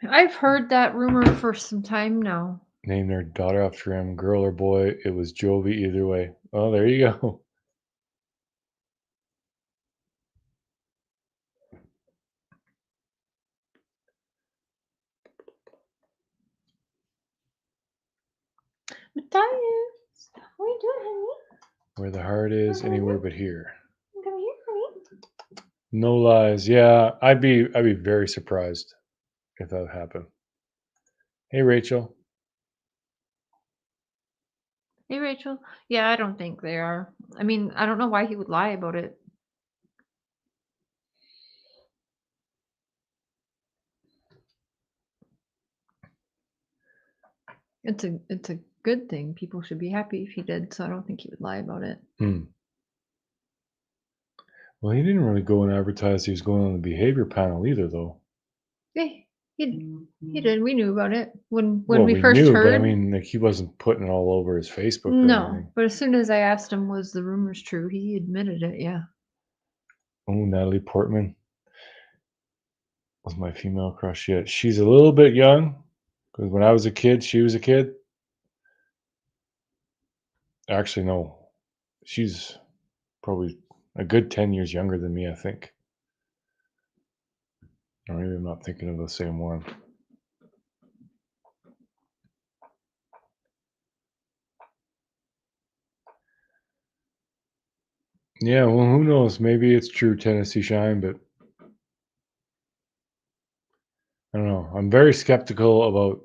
I've heard that rumor for some time now. Name their daughter after him, girl or boy. It was Jovi either way. Oh, there you go. Matthias, what are you doing, honey? Where the heart is, anywhere but here. Come here, honey. No lies. Yeah, I'd be very surprised if that happened. Hey, Rachel. Hey, Rachel. Yeah, I don't think they are. I mean, I don't know why he would lie about it. It's a good thing. People should be happy if he did, so I don't think he would lie about it. Well, he didn't really go and advertise he was going on the behavior panel either, though. Yeah, he did. We knew about it when Well, we we first knew, heard. but I mean, like, he wasn't putting it all over his Facebook or No, anything. but as soon as I asked him, was the rumors true? He admitted it. Yeah. Oh, Natalie Portman was my female crush yet. She's a little bit young because when I was a kid, she was a kid. Actually, no, she's probably a good 10 years younger than me, I think. Or maybe I'm not thinking of the same one. Yeah, well, who knows? Maybe it's true, Tennessee Shine, but I don't know. I'm very skeptical about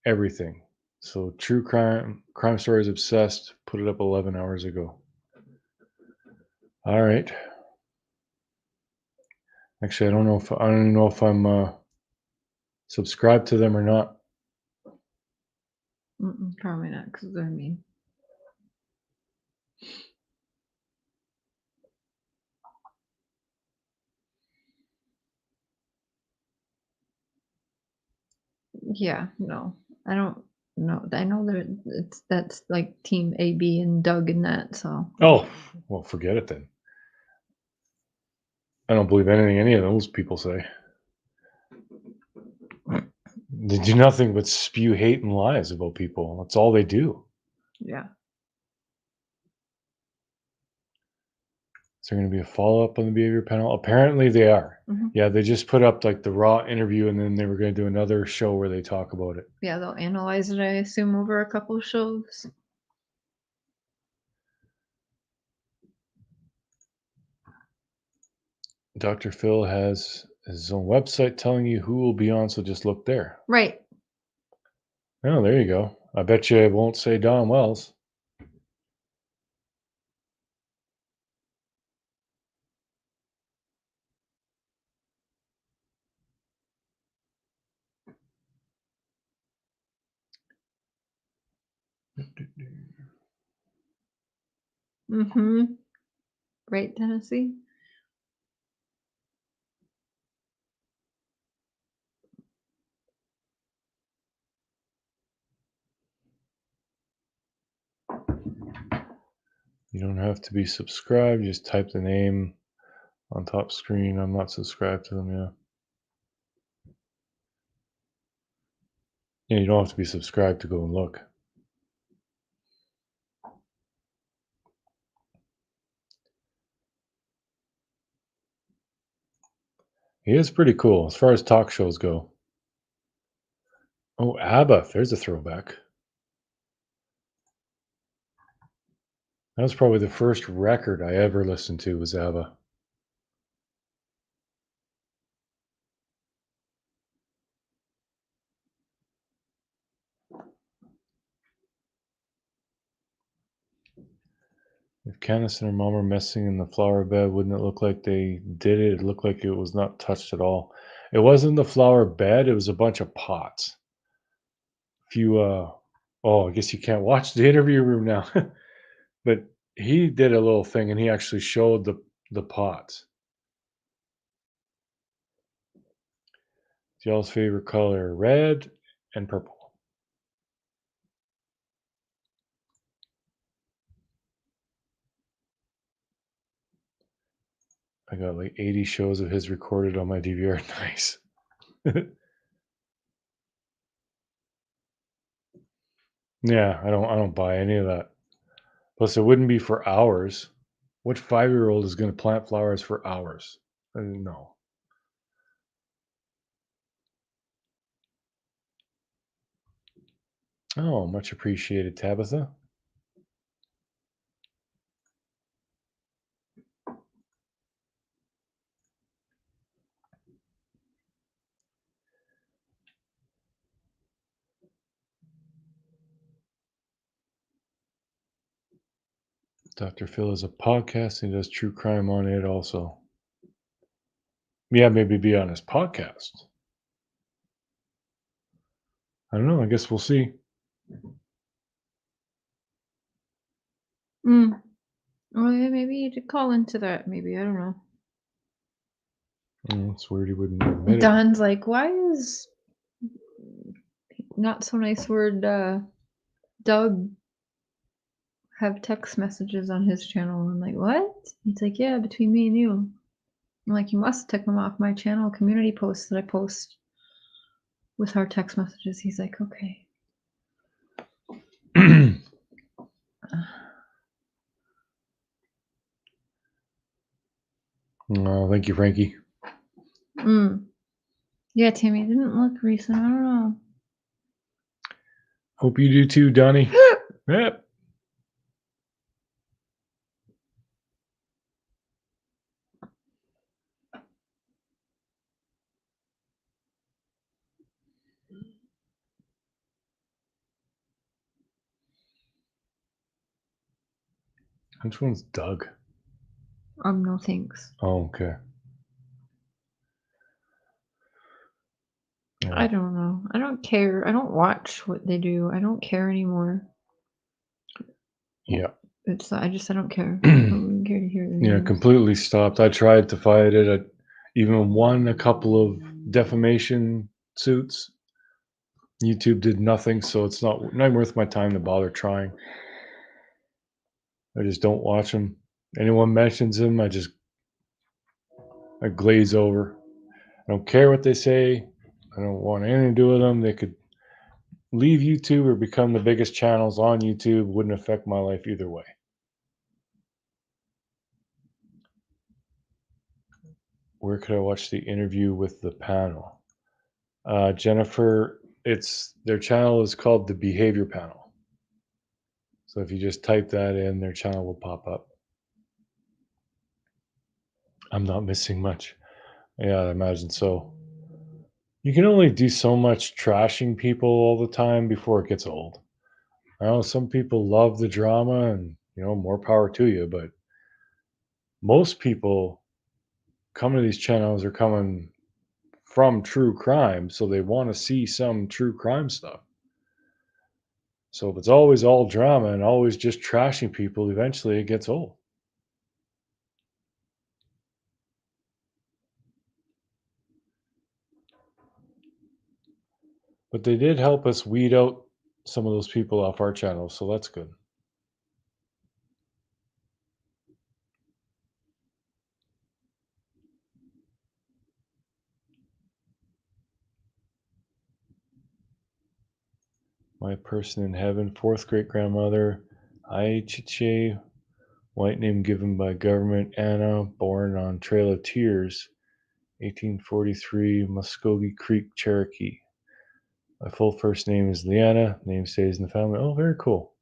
everything. So, true crime stories obsessed. Put it up 11 hours ago. All right. Actually, I don't even know if I'm subscribed to them or not. Probably not, because they're mean. Yeah, no, I don't know. I know that's like Team AB and Doug and that. So. Oh, well, forget it then. I don't believe anything any of those people say. They do nothing but spew hate and lies about people. That's all they do. Yeah. Is there going to be a follow-up on the behavior panel? Apparently they are. Mhm. Yeah, they just put up like the raw interview and then they were going to do another show where they talk about it. Yeah, they'll analyze it, I assume, over a couple of shows. Dr. Phil has his own website telling you who will be on, so just look there. Right. Oh, there you go. I bet you it won't say Don Wells. Mm-hmm. Right, Tennessee? You don't have to be subscribed. Just type the name on top screen. I'm not subscribed to them, yeah. Yeah, you don't have to be subscribed to go and look. He is pretty cool as far as talk shows go. Oh, ABBA, there's a throwback. That was probably the first record I ever listened to was ABBA. If Candace and her mom were messing in the flower bed, wouldn't it look like they did it? It looked like it was not touched at all. It wasn't the flower bed, it was a bunch of pots. If you oh, I guess you can't watch the interview room now. But he did a little thing and he actually showed the pots. Y'all's favorite color, red and purple. I got like 80 shows of his recorded on my DVR. Nice. Yeah, I don't buy any of that. Plus, it wouldn't be for hours. What 5-year-old is going to plant flowers for hours? No. Oh, much appreciated, Tabitha. Dr. Phil is a podcast and he does true crime on it also. Yeah, maybe be on his podcast. I don't know. I guess we'll see. Mm. Well, yeah, maybe you should call into that. Maybe, I don't know. It's weird he wouldn't admit it. Don's like, why is not so nice word Doug have text messages on his channel? I'm like, what? He's like, yeah, between me and you. I'm like, you must take them off my channel community posts that I post with our text messages. He's like, okay. Oh, thank you, Frankie. Yeah, Tammy, it didn't look recent. I don't know. Hope you do too, Donnie. Yep. Which one's Doug? No thanks. Oh, okay. Yeah. I don't know. I don't care. I don't watch what they do. I don't care anymore. Yeah. I don't care. I don't care to hear their Yeah, names. completely stopped. I tried to fight it. I even won a couple of defamation suits. YouTube did nothing, so it's not worth my time to bother trying. I just don't watch them. Anyone mentions them, I glaze over. I don't care what they say. I don't want anything to do with them. They could leave YouTube or become the biggest channels on YouTube. Wouldn't affect my life either way. Where could I watch the interview with the panel? Jennifer, their channel is called the Behavior Panel. So if you just type that in, their channel will pop up. I'm not missing much. Yeah, I imagine so. You can only do so much trashing people all the time before it gets old. I know some people love the drama and, more power to you, but most people coming to these channels are coming from true crime, so they want to see some true crime stuff. So if it's always all drama and always just trashing people, eventually it gets old. But they did help us weed out some of those people off our channel, so that's good. My person in heaven, fourth great grandmother, white name given by government, Anna, born on Trail of Tears, 1843, Muskogee Creek, Cherokee. My full first name is Leanna. Name stays in the family. Oh, very cool.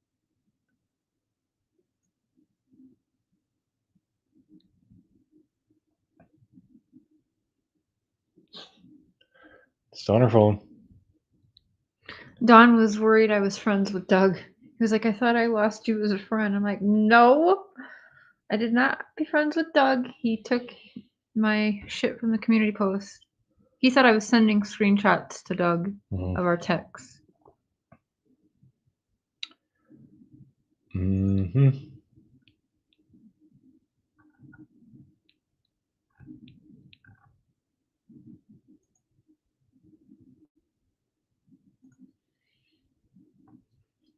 It's on her phone. Don was worried I was friends with Doug. He was like, I thought I lost you as a friend. I'm like, no, I did not be friends with Doug. He took my shit from the community post. He thought I was sending screenshots to Doug Mhm. of our texts. Mm-hmm.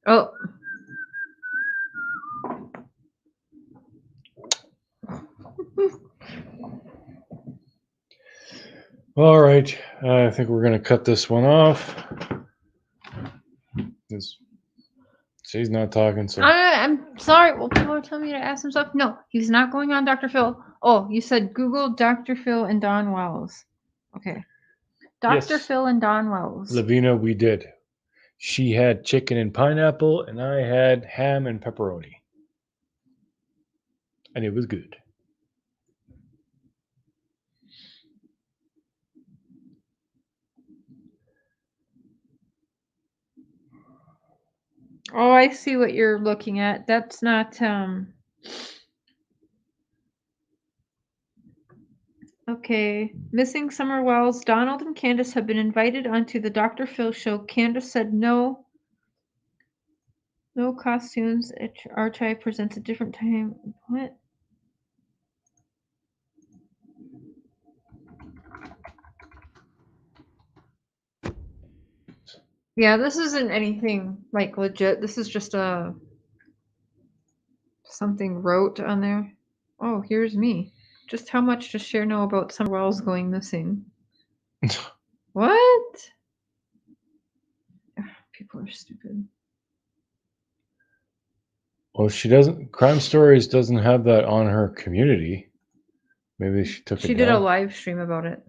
Oh. All right. I think we're going to cut this one off. She's not talking, so. I'm sorry. Well, people are telling me to ask him stuff. No, he's not going on Dr. Phil. Oh, you said Google Dr. Phil and Don Wells. Okay. Dr. Yes. Phil and Don Wells. Lavina, we did. She had chicken and pineapple, and I had ham and pepperoni. And it was good. Oh, I see what you're looking at. That's not okay. Missing Summer Wells. Donald and Candace have been invited onto the Dr. Phil show. Candace said no. No costumes. Archive presents a different time. What? Yeah, this isn't anything like legit. This is just a something wrote on there. Oh, here's me. Just how much does Cher know about Summer Wells going missing? What? Ugh, people are stupid. Well, she doesn't. Crime Stories doesn't have that on her community. Maybe she took She it did down. a live stream about it.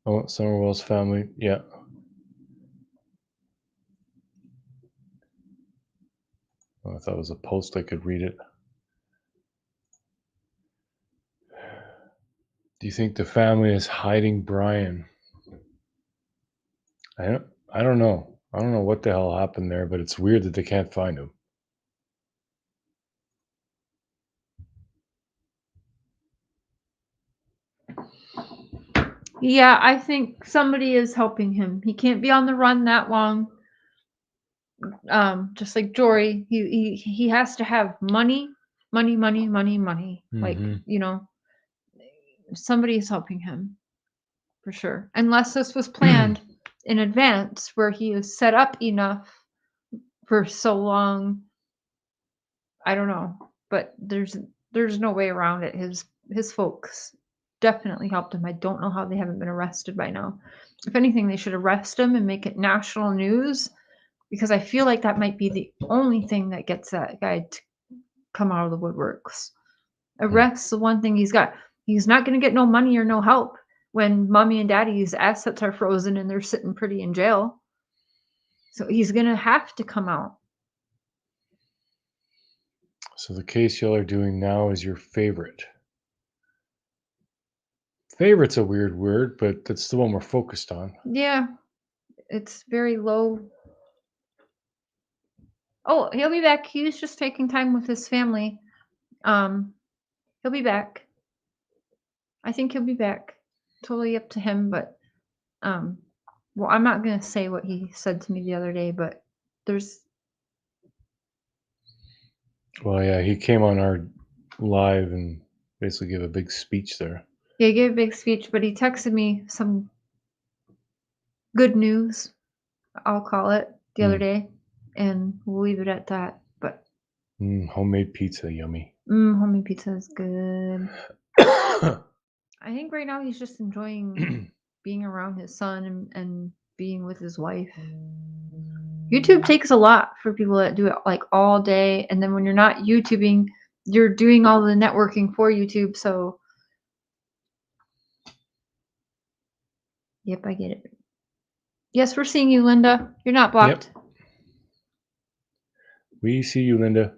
Oh, Summerwell's family. Yeah. Oh, I thought it was a post. I could read it. Do you think the family is hiding Brian? I don't know. I don't know what the hell happened there, but it's weird that they can't find him. Yeah, I think somebody is helping him. He can't be on the run that long. Just like Jory, he has to have money. Like, Mhm. you know, somebody is helping him for sure. Unless this was planned in advance where he is set up enough for so long. I don't know, but there's no way around it. His folks definitely helped him. I don't know how they haven't been arrested by now. If anything, they should arrest him and make it national news, because I feel like that might be the only thing that gets that guy to come out of the woodworks. Arrest the one thing he's got. He's not going to get no money or no help when mommy and daddy's assets are frozen and they're sitting pretty in jail. So he's going to have to come out. So the case y'all are doing now is your favorite. Favorite's a weird word, but that's the one we're focused on. Yeah, it's very low. Oh, he'll be back. He was just taking time with his family. He'll be back. I think he'll be back. Totally up to him, but well, I'm not gonna say what he said to me the other day, but there's Well, yeah, he came on our live and basically gave a big speech there. yeah, he gave a big speech, but he texted me some good news, I'll call it, the other day, and we'll leave it at that. But Homemade pizza, yummy. homemade pizza is good. I think right now he's just enjoying being around his son and being with his wife. YouTube takes a lot for people that do it like all day, and then when you're not YouTubing, you're doing all the networking for YouTube. So Yep, I get it. Yes, we're seeing you, Linda. You're not blocked. We see you, Linda.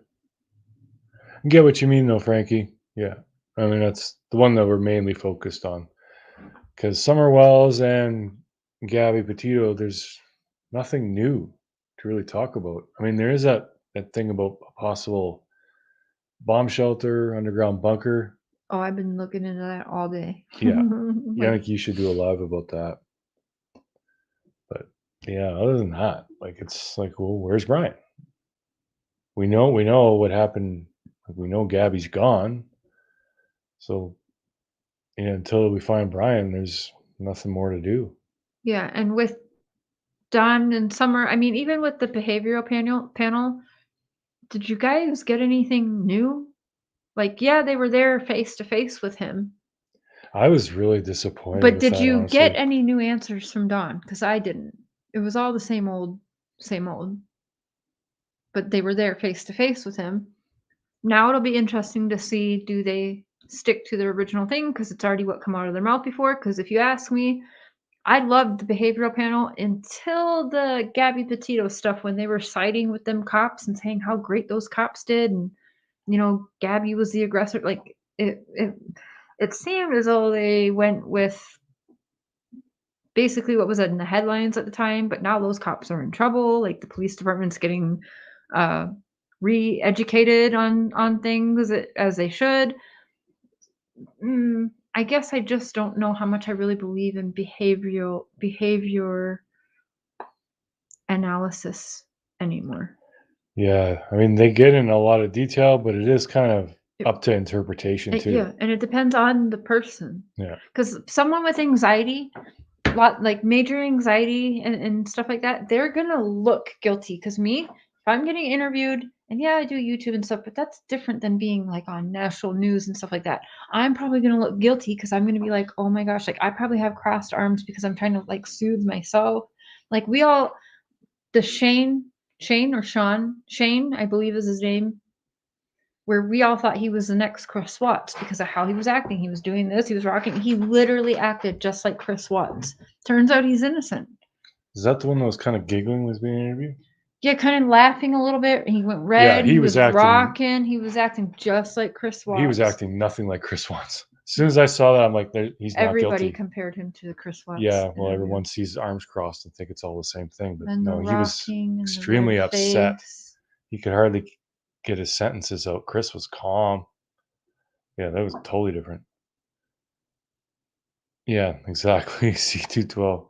I get what you mean, though, Frankie. Yeah. I mean, that's the one that we're mainly focused on. Because Summer Wells and Gabby Petito, there's nothing new to really talk about. I mean, there is that thing about a possible bomb shelter, underground bunker. Oh, I've been looking into that all day. Yeah. Like, I think you should do a live about that. But yeah, other than that, like it's like, well, where's Brian? We know what happened. Like, we know Gabby's gone. So until we find Brian, there's nothing more to do. yeah, and with Don and Summer, I mean, even with the behavioral panel, did you guys get anything new? Like, yeah, they were there face to face with him, I was really disappointed but with did that, you get honestly. any new answers from Don? Because I didn't. It was all the same old, same old. But they were there face to face with him. Now it'll be interesting to see, do they stick to their original thing because it's already what come out of their mouth before? Because if you ask me, I loved the behavioral panel until the Gabby Petito stuff when they were siding with them cops and saying how great those cops did, and Gabby was the aggressor. Like it seemed as though they went with basically what was in the headlines at the time, but now those cops are in trouble. Like the police department's getting uh, re-educated on things as they should. I guess I just don't know how much I really believe in behavior analysis anymore. Yeah, I mean, they get in a lot of detail, but it is kind of Yep. up to interpretation too. Yeah, and it depends on the person. Yeah. Because someone with anxiety, like major anxiety and stuff like that, they're gonna look guilty. Because me, if I'm getting interviewed, and yeah, I do YouTube and stuff, but that's different than being like on national news and stuff like that. I'm probably gonna look guilty because I'm gonna be like, oh my gosh, like I probably have crossed arms because I'm trying to like soothe myself. Like we all, the Shane, I believe is his name, where we all thought he was the next Chris Watts because of how he was acting. He was doing this, he was rocking. He literally acted just like Chris Watts. Turns out he's innocent. Is that the one that was kind of giggling was being interviewed? Yeah, kind of laughing a little bit. He went red. he was acting- rocking. He was acting just like Chris Watts. He was acting nothing like Chris Watts. As soon as I saw that, I'm like, he's not Everybody guilty. compared him to Chris Watts. Yeah, well, interview. everyone sees arms crossed and think it's all the same thing, but And the no, he was rocking and the extremely red upset. face. He could hardly get his sentences out. Chris was calm. Yeah, that was totally different. Yeah, exactly. C212.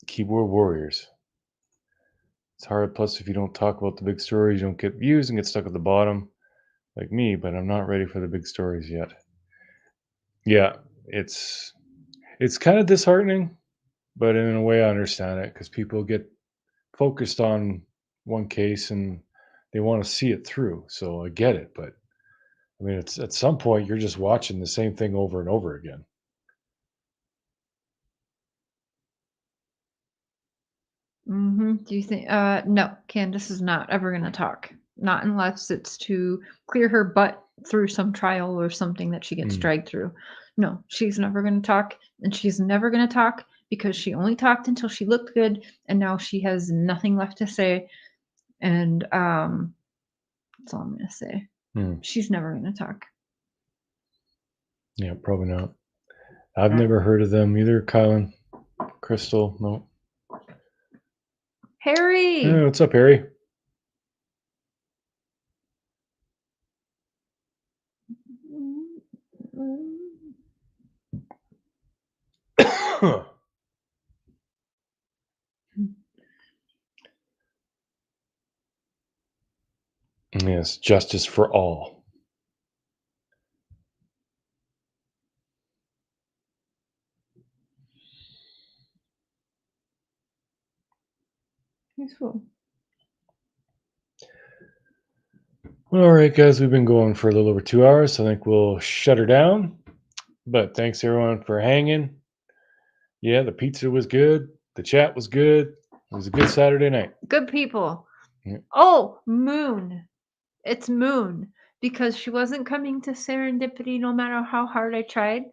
Keyboard warriors. It's hard. Plus, if you don't talk about the big stories, you don't get views and get stuck at the bottom, like me. But I'm not ready for the big stories yet. Yeah, it's kind of disheartening, but in a way, I understand it because people get focused on one case and they want to see it through. So I get it, but I mean, it's at some point you're just watching the same thing over and over again. Do you think? No, Candace is not ever going to talk. Not unless it's to clear her butt through some trial or something that she gets dragged through. No, she's never going to talk, and she's never going to talk because she only talked until she looked good, and now she has nothing left to say. And that's all I'm going to say. She's never going to talk. Yeah, probably not. I've never heard of them either, Kylan. Crystal, no. Harry! Hey, what's up, Harry? Yes, justice for all. Peaceful. All right, guys, we've been going for a little over 2 hours, so I think we'll shut her down. But thanks everyone for hanging. Yeah, the pizza was good. The chat was good. It was a good Saturday night. Good people. Yeah. Oh, Moon. It's Moon because she wasn't coming to Serendipity no matter how hard I tried.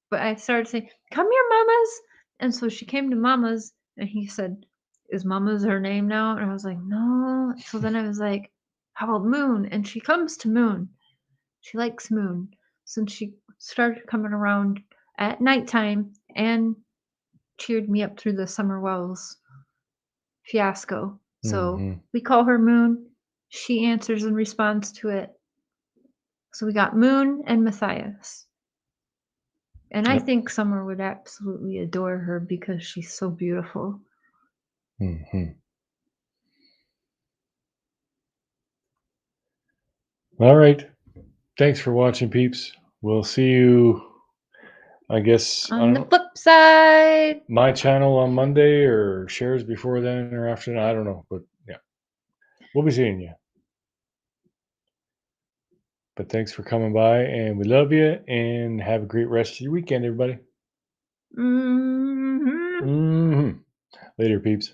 But I started saying, "Come here, Mama's." And so she came to Mama's, and he said, "Is Mama's her name now?" And I was like, "No." So then I was like, "How about Moon?" And she comes to Moon. She likes Moon. So she started coming around at nighttime and cheered me up through the Summer Wells fiasco. So Mhm. we call her Moon. She answers and responds to it. So we got Moon and Matthias. And I Yep. think Summer would absolutely adore her because she's so beautiful. Mhm. All right. Thanks for watching, peeps. We'll see you, I guess, I On don't the know, flip side, my channel on Monday or shares before then or after that. I don't know. But yeah, we'll be seeing you. But thanks for coming by, and we love you, and have a great rest of your weekend, everybody. mhm. Mhm. Later, peeps.